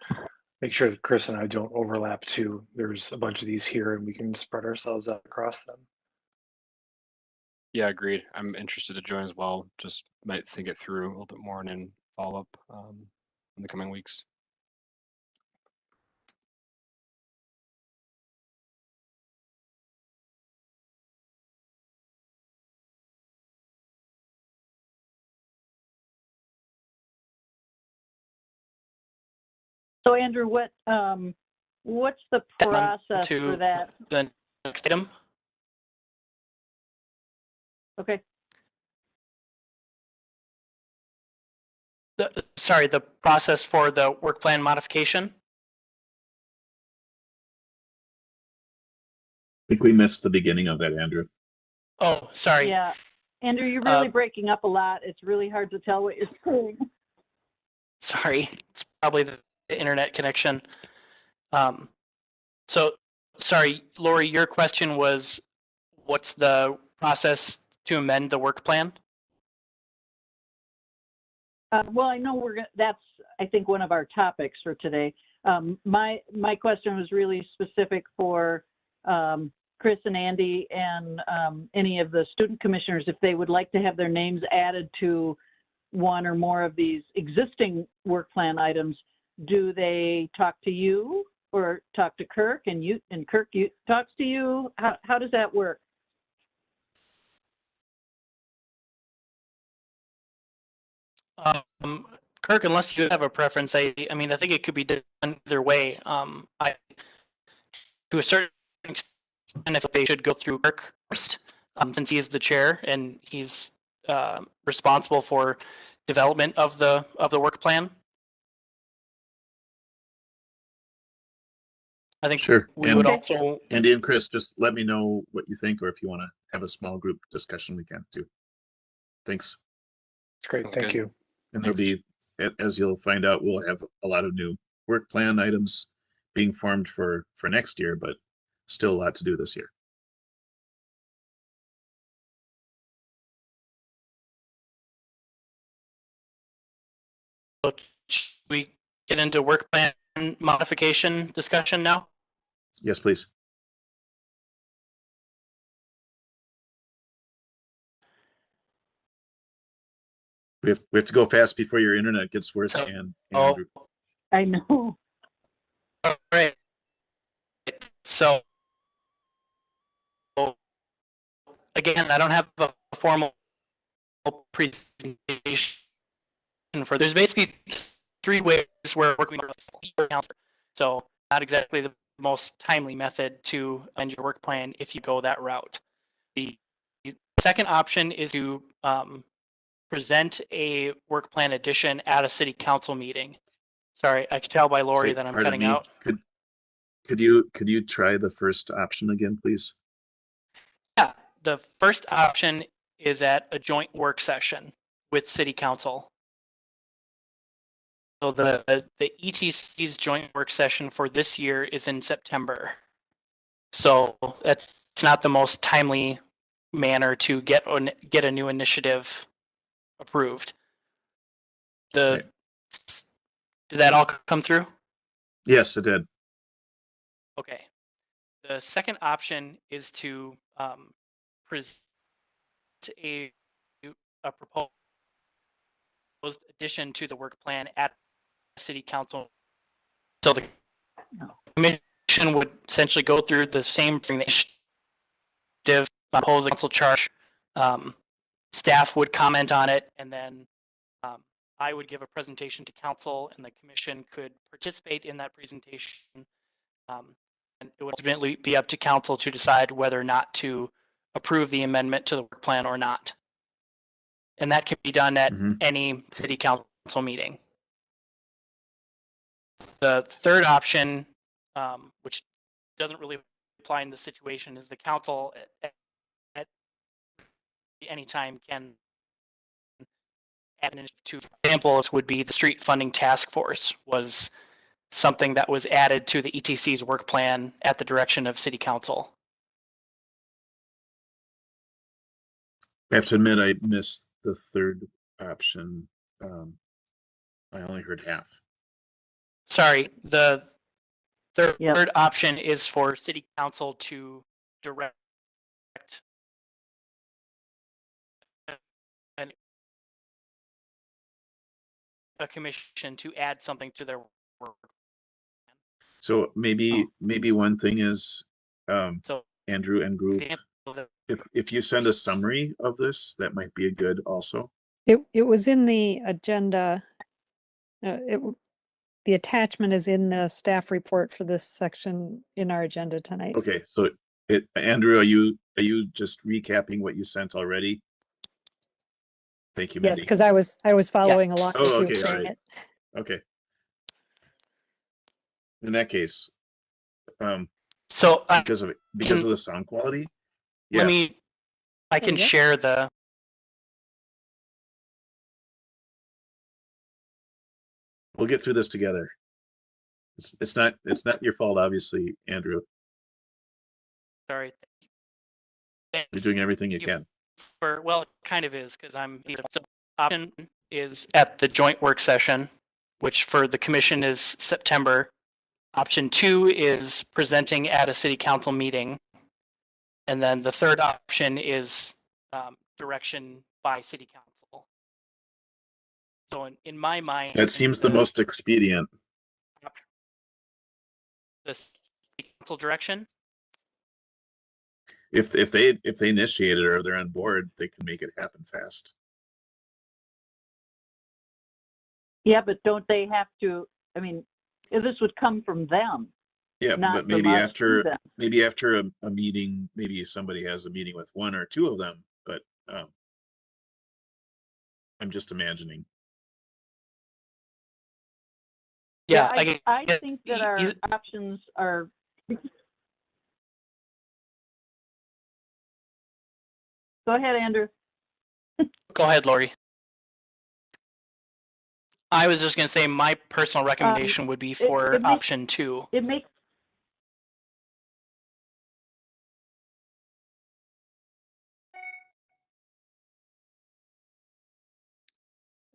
make sure that Chris and I don't overlap too. There's a bunch of these here and we can spread ourselves out across them. Yeah, agreed. I'm interested to join as well. Just might think it through a little bit more and then follow up in the coming weeks. So Andrew, what's the process to for that? The next item. Okay. Sorry, the process for the work plan modification. I think we missed the beginning of that, Andrew. Oh, sorry. Yeah. Andrew, you're really breaking up a lot. It's really hard to tell what you're saying. Sorry, it's probably the internet connection. So, sorry, Lori, your question was, what's the process to amend the work plan? Well, I know that's, I think, one of our topics for today. My question was really specific for Chris and Andy and any of the student commissioners, if they would like to have their names added to one or more of these existing work plan items. Do they talk to you or talk to Kirk, and Kirk talks to you? How does that work? Kirk, unless you have a preference, I mean, I think it could be done either way. to a certain extent, if they should go through Kirk first, since he is the chair and he's responsible for development of the work plan. I think Sure. we would And also, Andy and Chris, just let me know what you think, or if you want to have a small group discussion, we can too. Thanks. It's great. Sounds Thank good. you. And there'll be, as you'll find out, we'll have a lot of new work plan items being formed for next year, but still a lot to do this year. should we get into work plan modification discussion now? Yes, please. We have to go fast before your internet gets worse, So- and Oh, Andrew. I know. all right. So again, I don't have a formal presentation for. There's basically 3 ways we're working with council. So not exactly the most timely method to amend your work plan if you go that route. The second option is to present a work plan addition at a city council meeting. Sorry, I can tell by Lori Say, that I'm pardon cutting me, out. Could you try the first option again, please? Yeah, the first option is at a joint work session with city council. So the ETC's joint work session for this year is in September. So it's not the most timely manner to get a new initiative approved. Right. Did that all come through? Yes, it did. Okay. The second option is to present a proposed addition to the work plan at city council. So the commission would essentially go through the same initiative, propose a council charge. Staff would comment on it, and then I would give a presentation to council, and the commission could participate in that presentation. And it would ultimately be up to council to decide whether or not to approve the amendment to the work plan or not. And that can be done at any city council meeting. The third option, which doesn't really apply in this situation, is the council at any time can add an initiative to. Examples would be the street funding task force was something that was added to the ETC's work plan at the direction of city council. I have to admit, I missed the third option. I only heard half. Sorry, the third Yep. option is for city council to direct a commission to add something to their work. So maybe one thing is, So Andrew and group, if you send a summary of this, that might be a good also. It was in the agenda. The attachment is in the staff report for this section in our agenda tonight. Okay, so Andrew, are you just recapping what you sent already? Thank you, Yes, Mindy. because I was following along Oh, with you okay, all saying right. it. Okay. In that case, so because of the sound quality. Yeah. I can share the. We'll get through this together. It's not your fault, obviously, Andrew. Sorry. You're doing everything you can. Well, it kind of is because I'm. So option is at the joint work session, which for the commission is September. Option 2 is presenting at a city council meeting. And then the third option is direction by city council. So in my mind, That seems the most expedient. The city council direction. If they initiate it or they're on board, they can make it happen fast. Yeah, but don't they have to, I mean, if this would come from them, Yeah, not but from maybe us to them. after a meeting, maybe somebody has a meeting with one or two of them, but I'm just imagining. Yeah, I think that our options are. Go ahead, Andrew. Go ahead, Lori. I was just going to say my personal recommendation would be for option 2. It makes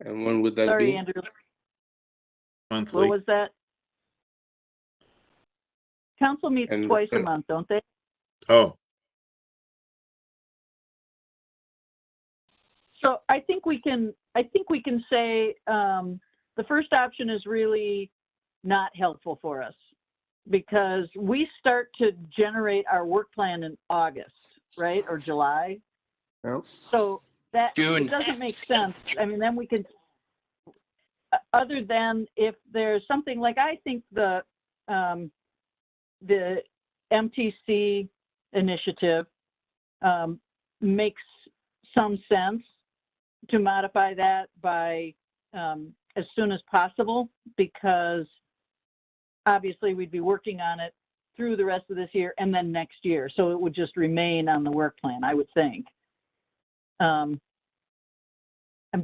And when would that sorry, be? Andrew. Monthly. What was that? Council meets And twice a month, don't they? Oh, So I think we can say the first option is really not helpful for us because we start to generate our work plan in August, right, or July. Well, So that June. it doesn't make sense. I mean, then we can. Other than if there's something like I think the MTC initiative makes some sense to modify that by as soon as possible, because obviously we'd be working on it through the rest of this year and then next year. So it would just remain on the work plan, I would think. I'm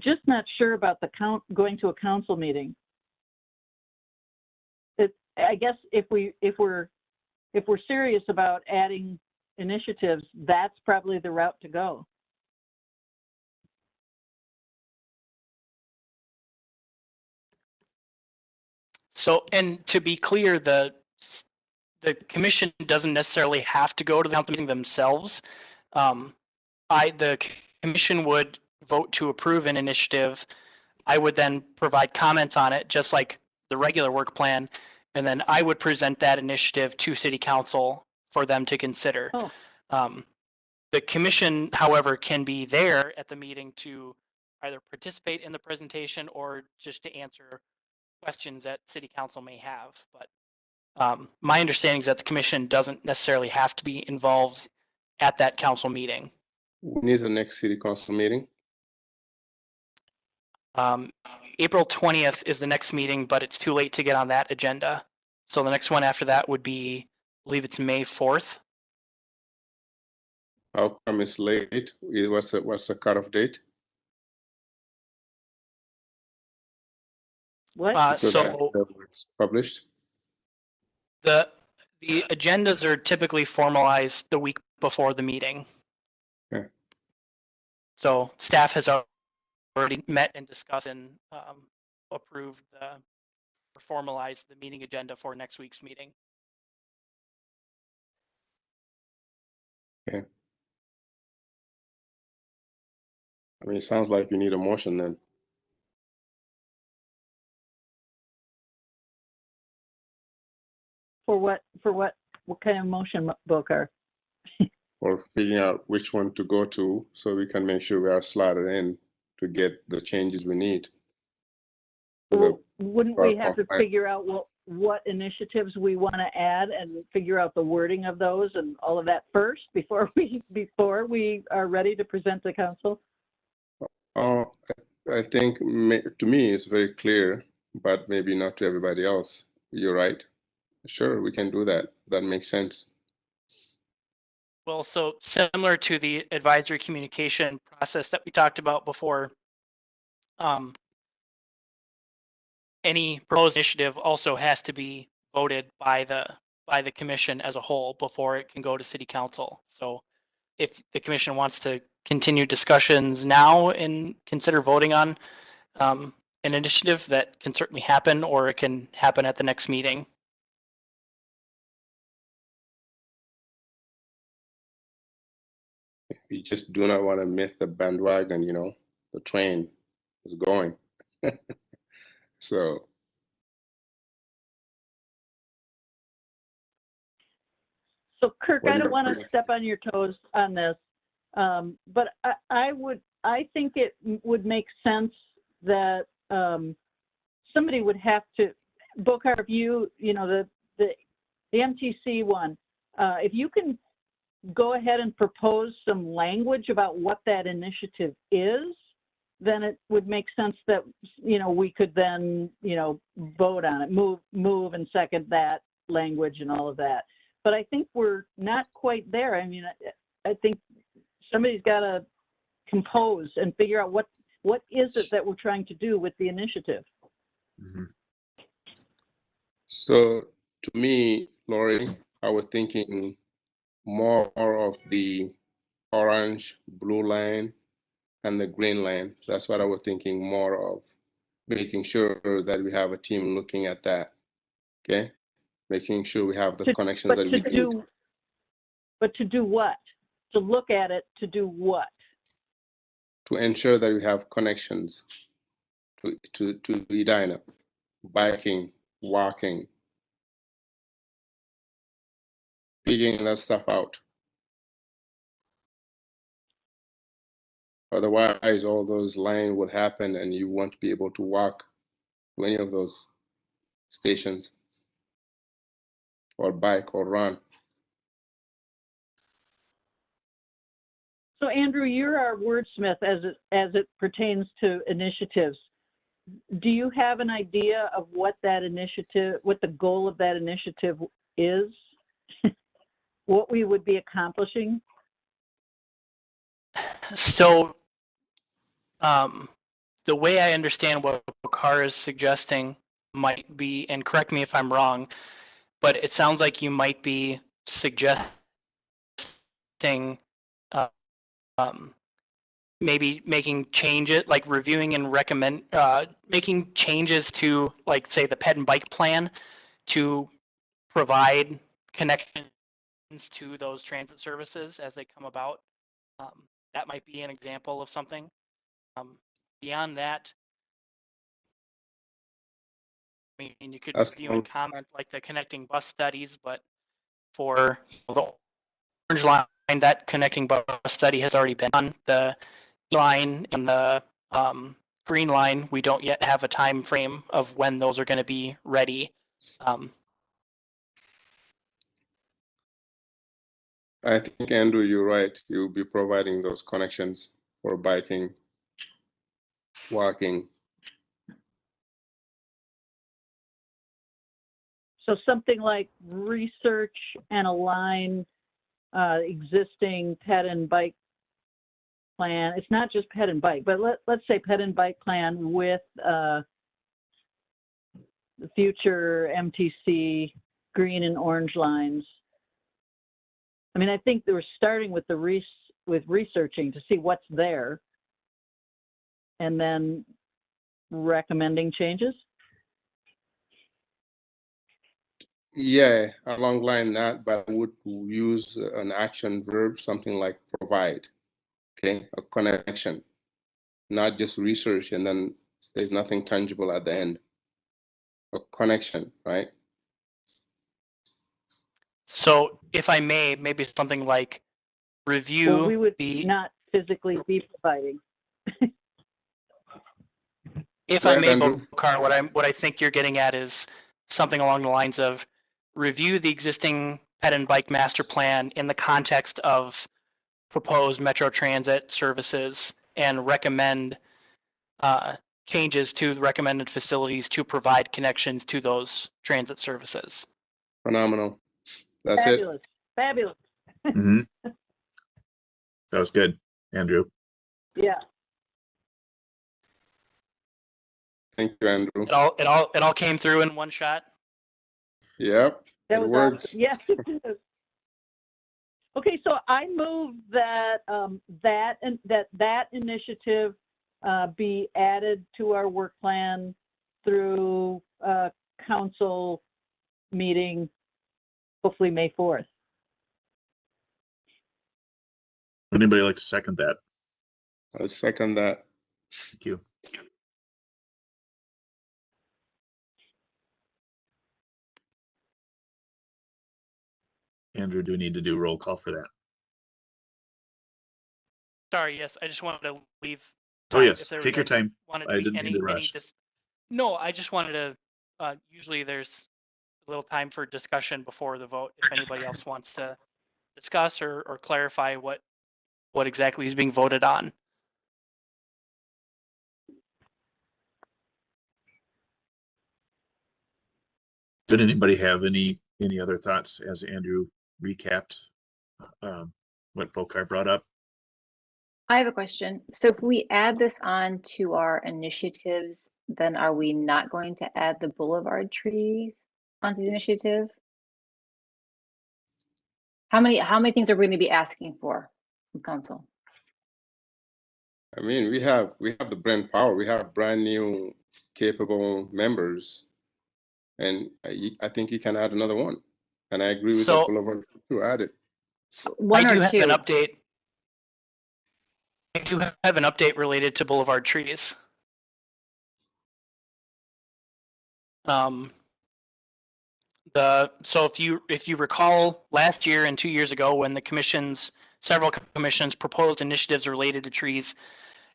just not sure about the going to a council meeting. I guess if we're serious about adding initiatives, that's probably the route to go. So, and to be clear, the commission doesn't necessarily have to go to the council meeting themselves. The commission would vote to approve an initiative. I would then provide comments on it, just like the regular work plan, and then I would present that initiative to city council for them to consider. Oh. The commission, however, can be there at the meeting to either participate in the presentation or just to answer questions that city council may have. But my understanding is that the commission doesn't necessarily have to be involved at that council meeting. when is the next city council meeting? April 20th is the next meeting, but it's too late to get on that agenda. So the next one after that would be, I believe it's May 4th. How come it's late? What's the cutoff date? What? Because So it's published. the agendas are typically formalized the week before the meeting. Okay. So staff has already met and discussed and approved or formalized the meeting agenda for next week's meeting. Okay. I mean, it sounds like you need a motion then. For what kind of motion, Bokar? Or figuring out which one to go to so we can make sure we are slotted in to get the changes we need. Well, wouldn't we have to compliance. figure out what initiatives we want to add and figure out the wording of those and all of that first before we are ready to present to council? I think to me it's very clear, but maybe not to everybody else. You're right. Sure, we can do that. That makes sense. Well, so similar to the advisory communication process that we talked about before, any proposed initiative also has to be voted by the commission as a whole before it can go to city council. So if the commission wants to continue discussions now and consider voting on an initiative, that can certainly happen, or it can happen at the next meeting. We just do not want to miss the bandwagon, the train is going. So Kirk, What do I you don't want to think? step on your toes on this, but I think it would make sense that somebody would have to, Bokar, if the the MTC one, if you can go ahead and propose some language about what that initiative is, then it would make sense that, we could then, vote on it, move and second that language and all of that. But I think we're not quite there. I mean, I think somebody's got to compose and figure out what is it that we're trying to do with the initiative. Mhm. So to me, Lori, I was thinking more of the orange, blue line and the green line. That's what I was thinking more of, making sure that we have a team looking at that. Okay, making sure we have the connections that we need. But to do what? To look at it, to do what? To ensure that we have connections to Edina, biking, walking, figuring that stuff out. Otherwise, all those lines would happen and you won't be able to walk to any of those stations or bike or run. So Andrew, you're our wordsmith as it pertains to initiatives. Do you have an idea of what that initiative, what the goal of that initiative is? What we would be accomplishing? So the way I understand what Carr is suggesting might be, and correct me if I'm wrong, but it sounds like you might be suggesting maybe making changes, like reviewing and recommend making changes to, like, say, the ped and bike plan to provide connections to those transit services as they come about. That might be an example of something. Beyond that, I mean, you could review and comment like the connecting bus studies, but for the orange line, that connecting bus study has already been done. The line and the green line, we don't yet have a time frame of when those are going to be ready. I think, Andrew, you're right. You'll be providing those connections for biking, walking. So something like research and align existing ped and bike plan. It's not just ped and bike, but let's say ped and bike plan with the future MTC green and orange lines. I mean, I think they were starting with researching to see what's there and then recommending changes. Yeah, along line that, but I would use an action verb, something like provide, okay, a connection, not just research and then there's nothing tangible at the end. A connection, right? So if I may, maybe something like review Well, we would the, not physically be providing. if Go I ahead, may, Andrew. Bokar, what I think you're getting at is something along the lines of review the existing ped and bike master plan in the context of proposed Metro Transit services and recommend changes to the recommended facilities to provide connections to those transit services. Phenomenal. That's Fabulous. Fabulous. Mhm. That was good, Andrew. Yeah. Thank you, Andrew. It all came through in one shot. Yep, That it was works. awesome. Yes, it is. Okay, so I move that that initiative be added to our work plan through council meeting, hopefully May 4th. Would anybody like to second that? I'll second that. Thank you. Andrew, do we need to do roll call for that? Sorry, yes, I just wanted to leave. Oh, yes, if there take was your time. wanted I to be didn't mean to rush. No, I just wanted to. Usually, there's little time for discussion before the vote. If anybody else wants to discuss or clarify what exactly is being voted on. Did anybody have any other thoughts as Andrew recapped what Pokar brought up? I have a question. So if we add this on to our initiatives, then are we not going to add the boulevard trees onto the initiative? How many things are we going to be asking for from council? I mean, we have the brand power. We have brand new, capable members, and I think you can add another one. And I agree with So- the Boulevard to add it. One I do or have two? an update. I do have an update related to boulevard trees. So if you recall last year and 2 years ago when several commissions proposed initiatives related to trees,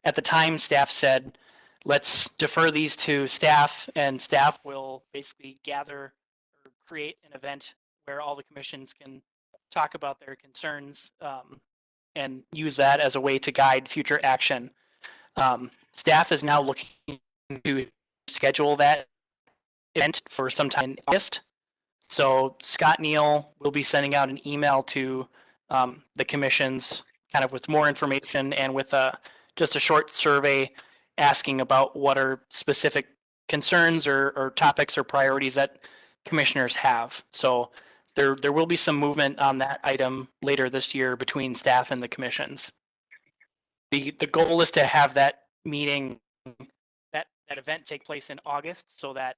at the time staff said, let's defer these to staff, and staff will basically gather or create an event where all the commissions can talk about their concerns and use that as a way to guide future action. Staff is now looking to schedule that event for sometime in August. So Scott Neal will be sending out an email to the commissions kind of with more information and with just a short survey asking about what are specific concerns or topics or priorities that commissioners have. So there will be some movement on that item later this year between staff and the commissions. The goal is to have that meeting, that event take place in August so that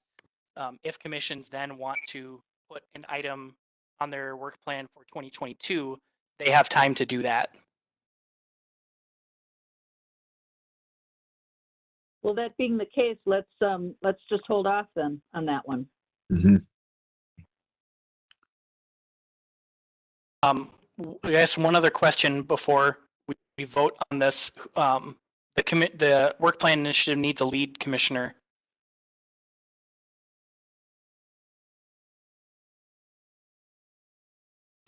if commissions then want to put an item on their work plan for 2022, they have time to do that. Well, that being the case, let's just hold off then on that one. Mm-hmm. I guess one other question before we vote on this. The work plan initiative needs a lead commissioner.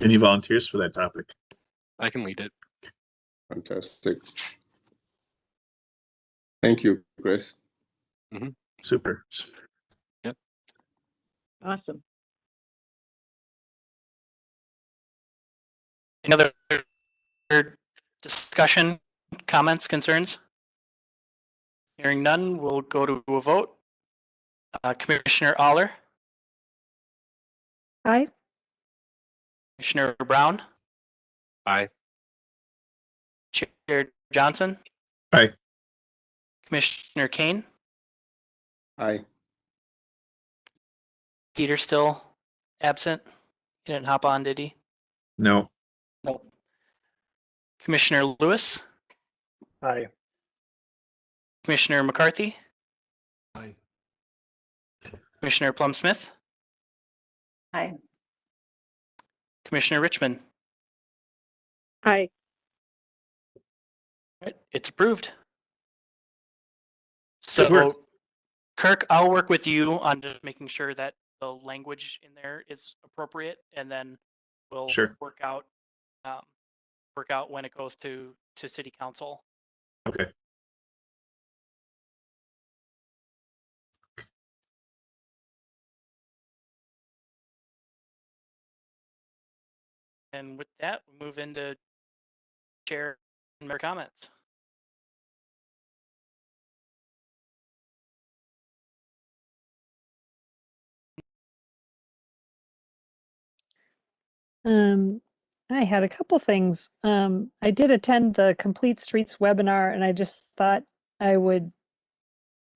Any volunteers for that topic? I can lead it. Fantastic. Thank you, Chris. Super. Awesome. Any other discussion, comments, concerns? Hearing none, we'll go to a vote. Commissioner Aller, Aye. Commissioner Brown, Aye. Chair Johnson, Aye. Commissioner Kane, Aye. Peter still absent. He didn't hop on, did he? No. Nope. Commissioner Lewis, Aye. Commissioner McCarthy, Aye. Commissioner Plum Smith, Aye. Commissioner Richmond. Aye. Right, it's approved. Good work. So, Kirk, I'll work with you on just making sure that the language in there is appropriate, and then we'll Sure. work out when it goes to City Council. Okay. And with that, we move into chair and mayor comments. I had a couple things. I did attend the Complete Streets webinar, and I just thought I would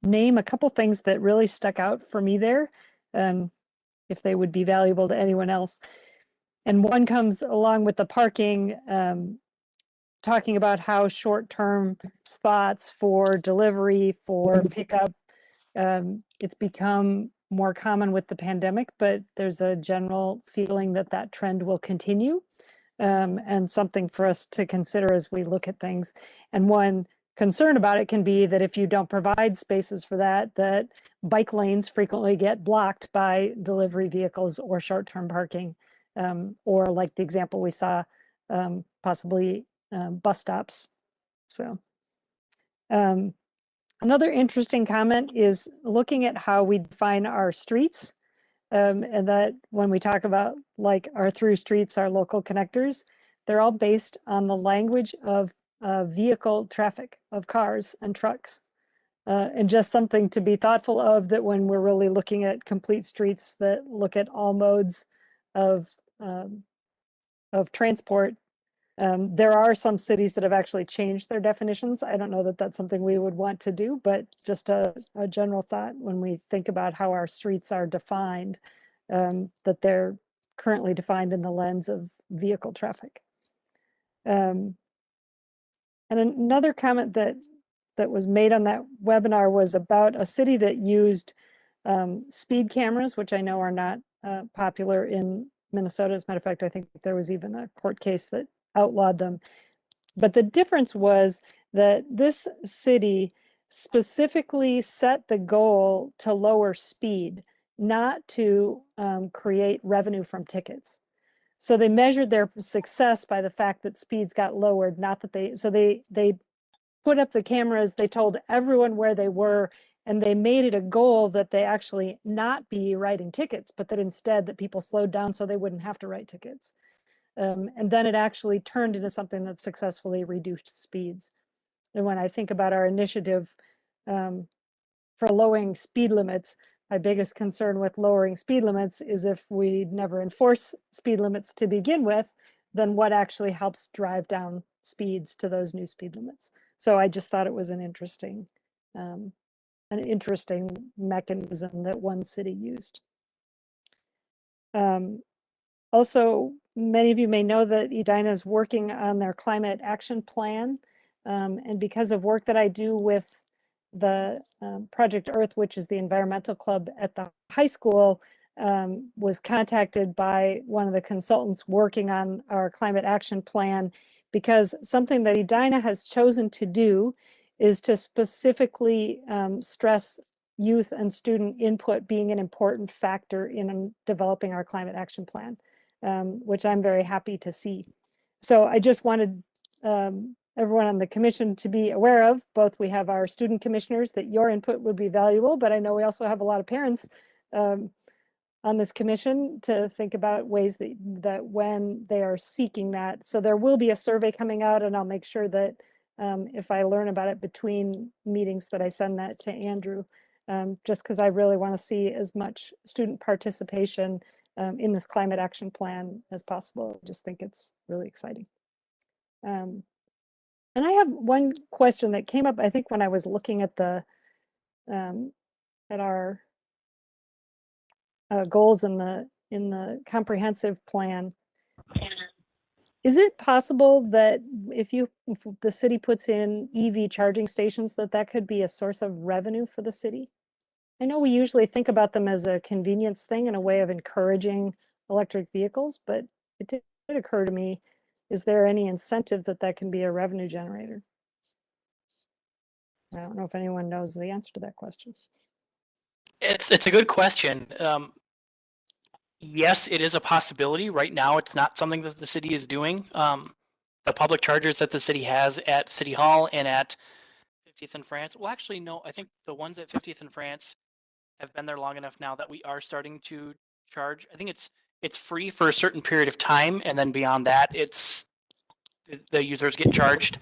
name a couple things that really stuck out for me there, if they would be valuable to anyone else. And one comes along with the parking, talking about how short-term spots for delivery, for pickup, it's become more common with the pandemic, but there's a general feeling that that trend will continue, and something for us to consider as we look at things. And one concern about it can be that if you don't provide spaces for that, that bike lanes frequently get blocked by delivery vehicles or short-term parking, or like the example we saw, possibly bus stops. So another interesting comment is looking at how we define our streets, and that when we talk about like our through streets, our local connectors, they're all based on the language of vehicle traffic, of cars and trucks. And just something to be thoughtful of, that when we're really looking at complete streets that look at all modes of transport. There are some cities that have actually changed their definitions. I don't know that that's something we would want to do, but just a general thought when we think about how our streets are defined, that they're currently defined in the lens of vehicle traffic. And another comment that was made on that webinar was about a city that used speed cameras, which I know are not popular in Minnesota. As a matter of fact, I think there was even a court case that outlawed them. But the difference was that this city specifically set the goal to lower speed, not to create revenue from tickets. So they measured their success by the fact that speeds got lowered, not that they put up the cameras, they told everyone where they were, and they made it a goal that they actually not be writing tickets, but that instead that people slowed down so they wouldn't have to write tickets. And then it actually turned into something that successfully reduced speeds. And when I think about our initiative for lowering speed limits, my biggest concern with lowering speed limits is if we never enforce speed limits to begin with, then what actually helps drive down speeds to those new speed limits. So I just thought it was an interesting mechanism that one city used. Also, many of you may know that Edina is working on their climate action plan. And because of work that I do with the Project Earth, which is the environmental club at the high school, was contacted by one of the consultants working on our climate action plan, because something that Edina has chosen to do is to specifically stress youth and student input being an important factor in developing our climate action plan, which I'm very happy to see. So I just wanted everyone on the commission to be aware of, both we have our student commissioners, that your input would be valuable, but I know we also have a lot of parents on this commission to think about ways that when they are seeking that. So there will be a survey coming out, and I'll make sure that if I learn about it between meetings, that I send that to Andrew, just because I really want to see as much student participation in this climate action plan as possible. I just think it's really exciting. And I have one question that came up, I think, when I was looking at the at our goals in the comprehensive plan. Is it possible that if the city puts in EV charging stations, that could be a source of revenue for the city? I know we usually think about them as a convenience thing and a way of encouraging electric vehicles, but it did occur to me, is there any incentive that can be a revenue generator? I don't know if anyone knows the answer to that question. It's a good question. Yes, it is a possibility. Right now, it's not something that the city is doing. The public chargers that the city has at City Hall and at 50th and France. Well, actually, no, I think the ones at 50th and France have been there long enough now that we are starting to charge. I think it's free for a certain period of time, and then beyond that, it's the users get charged.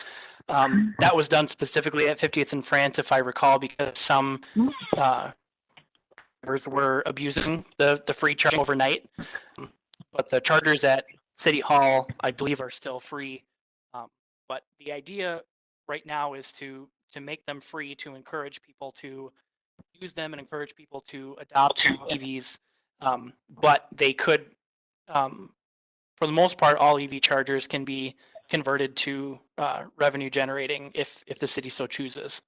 That was done specifically at 50th and France, if I recall, because some were abusing the free charging overnight. But the chargers at City Hall, I believe, are still free. But the idea right now is to make them free, to encourage people to use them and encourage people to adopt EVs. But they could, for the most part, all EV chargers can be converted to revenue generating if the city so chooses.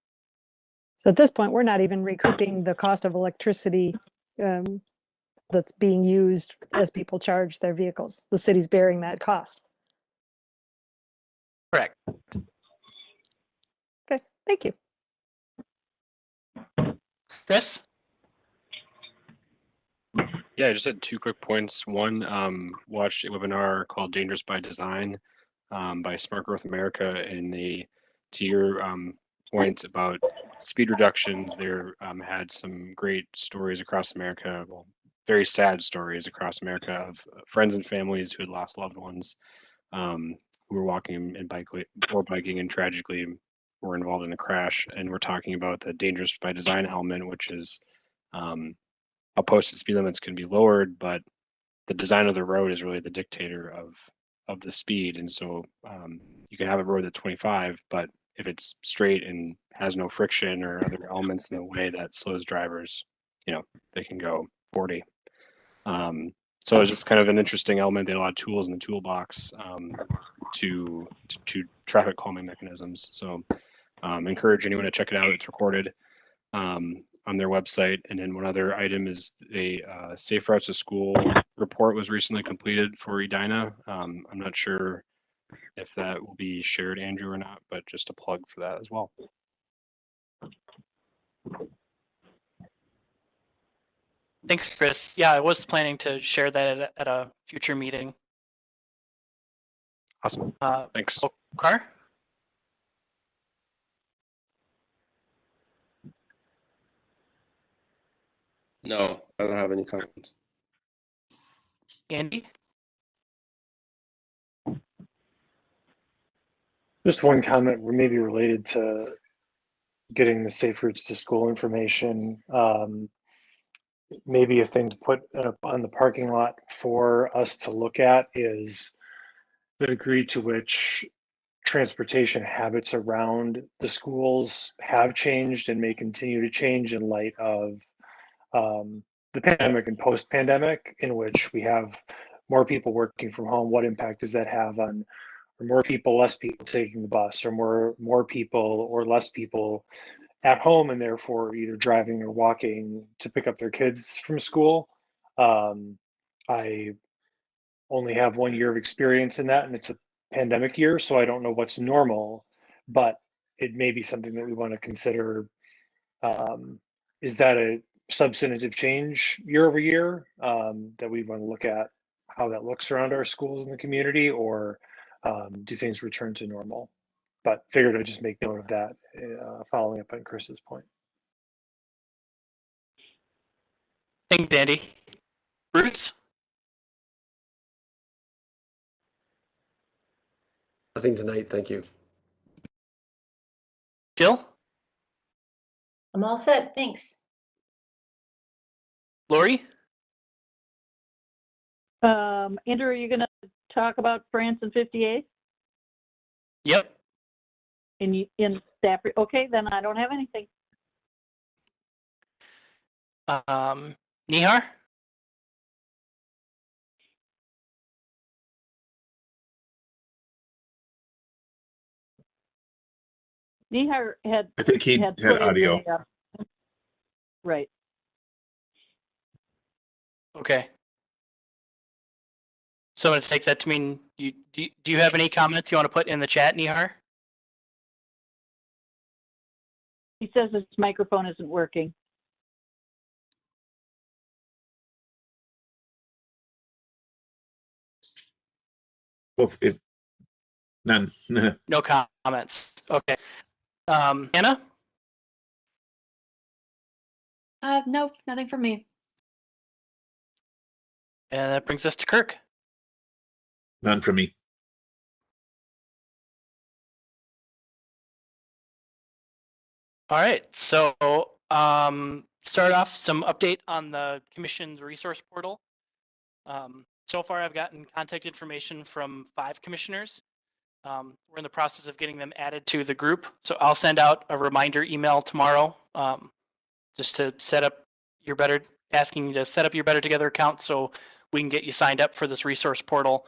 So at this point, we're not even recouping the cost of electricity that's being used as people charge their vehicles. The city's bearing that cost. Correct. Okay, Thank you. Chris? Yeah, I just had 2 quick points. One, watched a webinar called Dangerous by Design by Smart Growth America, and to your point about speed reductions, there had some great stories across America, well, very sad stories across America of friends and families who had lost loved ones who were walking and biking and tragically were involved in a crash. And we're talking about the Dangerous by Design element, which is how posted speed limits can be lowered, but the design of the road is really the dictator of the speed. And so you can have a road that's 25, but if it's straight and has no friction or other elements in the way that slows drivers, they can go 40. So it's just kind of an interesting element. They had a lot of tools in the toolbox to traffic calming mechanisms. So encourage anyone to check it out. It's recorded on their website. And then one other item is a Safe Routes to School report was recently completed for Edina. I'm not sure if that will be shared, Andrew, or not, but just a plug for that as well. Thanks, Chris. Yeah, I was planning to share that at a future meeting. Awesome. Thanks. Car? No, I don't have any comments. Andy? Just one comment maybe related to getting the safe routes to school information. Maybe a thing to put on the parking lot for us to look at is the degree to which transportation habits around the schools have changed and may continue to change in light of the pandemic and post-pandemic, in which we have more people working from home. What impact does that have on, or more people, less people taking the bus, or more people or less people at home and therefore either driving or walking to pick up their kids from school? I only have 1 year of experience in that, and it's a pandemic year, so I don't know what's normal, but it may be something that we want to consider. Is that a substantive change year over year, that we want to look at how that looks around our schools in the community, or do things return to normal? But figured I'd just make note of that, following up on Chris's point. Thanks, Andy. Bruce? Nothing tonight, thank you. Jill? I'm all set, thanks. Lori? Andrew, are you going to talk about France and 58 Yep. in staff? Okay, then I don't have anything. Nihar? Nihar had. I think he had put in audio. Right. Okay. So I'm going to take that to mean do you have any comments you want to put in the chat, Nihar? He says his microphone isn't working. Well, none. No comments. Okay. Anna? Nope, nothing from me. And that brings us to Kirk. None for me. All right. So start off some update on the commission's resource portal. So far, I've gotten contact information from 5 commissioners. We're in the process of getting them added to the group. So I'll send out a reminder email tomorrow just to asking you to set up your Better Together account so we can get you signed up for this resource portal.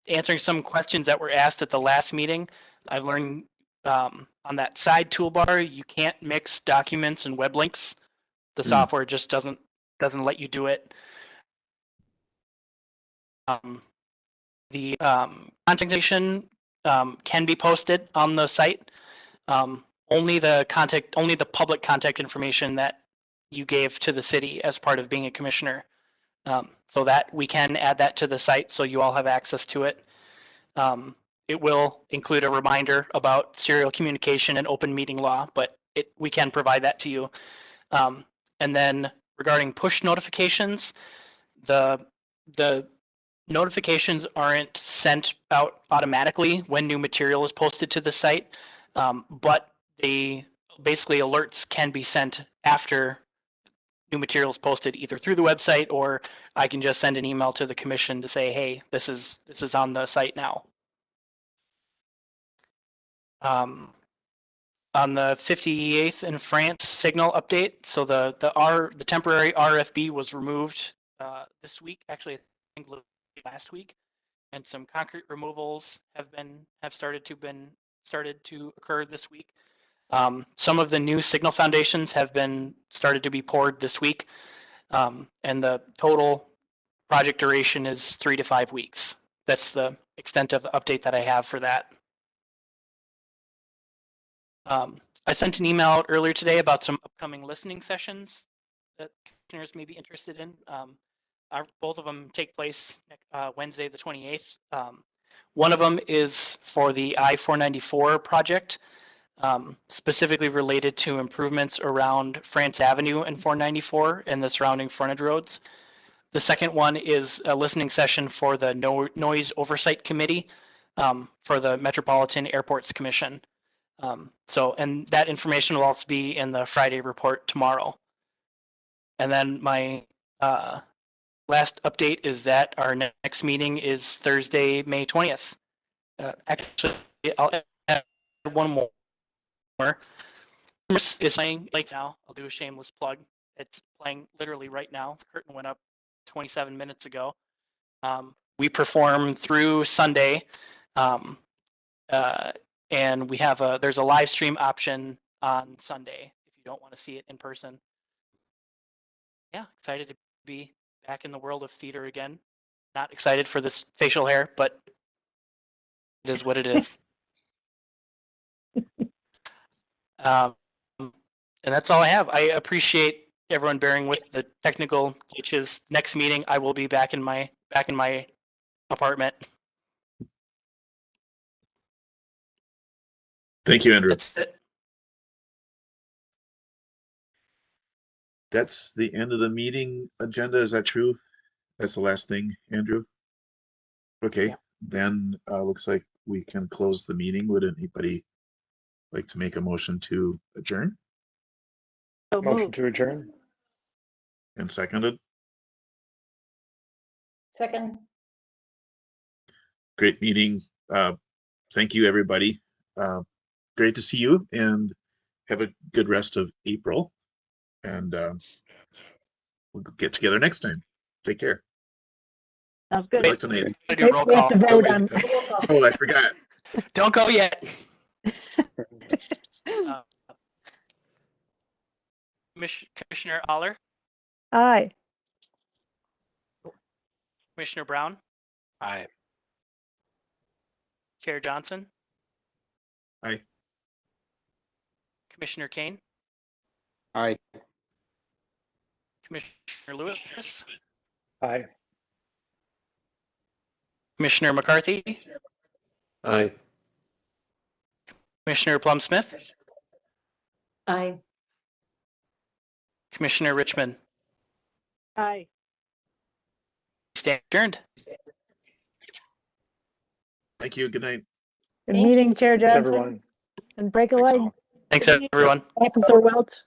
Answering some questions that were asked at the last meeting, I've learned on that side toolbar, you can't mix documents and web links. The software just doesn't let you do it. The contact information can be posted on the site. only the public contact information that you gave to the city as part of being a commissioner. So that we can add that to the site so you all have access to it. It will include a reminder about serial communication and open meeting law, but we can provide that to you. And then regarding push notifications, the notifications aren't sent out automatically when new material is posted to the site, but basically alerts can be sent after new materials posted either through the website, or I can just send an email to the commission to say, hey, this is on the site now. On the 58th in France signal update, so the temporary RFB was removed this week, actually I think last week, and some concrete removals have started to occur this week. Some of the new signal foundations have been started to be poured this week, and the total project duration is 3 to 5 weeks. That's the extent of the update that I have for that. I sent an email out earlier today about some upcoming listening sessions that commissioners may be interested in. Both of them take place Wednesday, the 28th. One of them is for the I-494 project, specifically related to improvements around France Avenue and 494 and the surrounding frontage roads. The second one is a listening session for the Noise Oversight Committee for the Metropolitan Airports Commission. And that information will also be in the Friday report tomorrow. And then my last update is that our next meeting is Thursday, May 20th. Actually, I'll add one more. Is playing like now. I'll do a shameless plug. It's playing literally right now. The curtain went up 27 minutes ago. We perform through Sunday, and we have there's a live stream option on Sunday if you don't want to see it in person. Yeah, excited to be back in the world of theater again. Not excited for this facial hair, but it is what it is. And that's all I have. I appreciate everyone bearing with the technical glitches. Next meeting, I will be back in my apartment. Thank you, Andrew. That's it. That's the end of the meeting agenda. Is that true? That's the last thing, Andrew? Okay, then looks like we can close the meeting. Would anybody like to make a motion to adjourn? So Motion moved. to adjourn. And seconded? Second. Great meeting. Thank you, everybody. Great to see you, and have a good rest of April. And we'll get together next time. Take care. Sounds good. Good luck tonight. I do a roll We have call. to vote on. Oh, I forgot. Don't go yet. Commissioner Aller, Aye. Commissioner Brown, Aye. Chair Johnson, Aye. Commissioner Kane, Aye. Commissioner Lewis, Aye. Commissioner McCarthy, Aye. Commissioner Plum Smith, Aye. Commissioner Richmond. Aye. Stand adjourned. Thank you. Good night. Good Thank meeting, you. Chair Thanks, Johnson. everyone. And break a Thanks leg, all. Thanks, everyone. Officer Welch.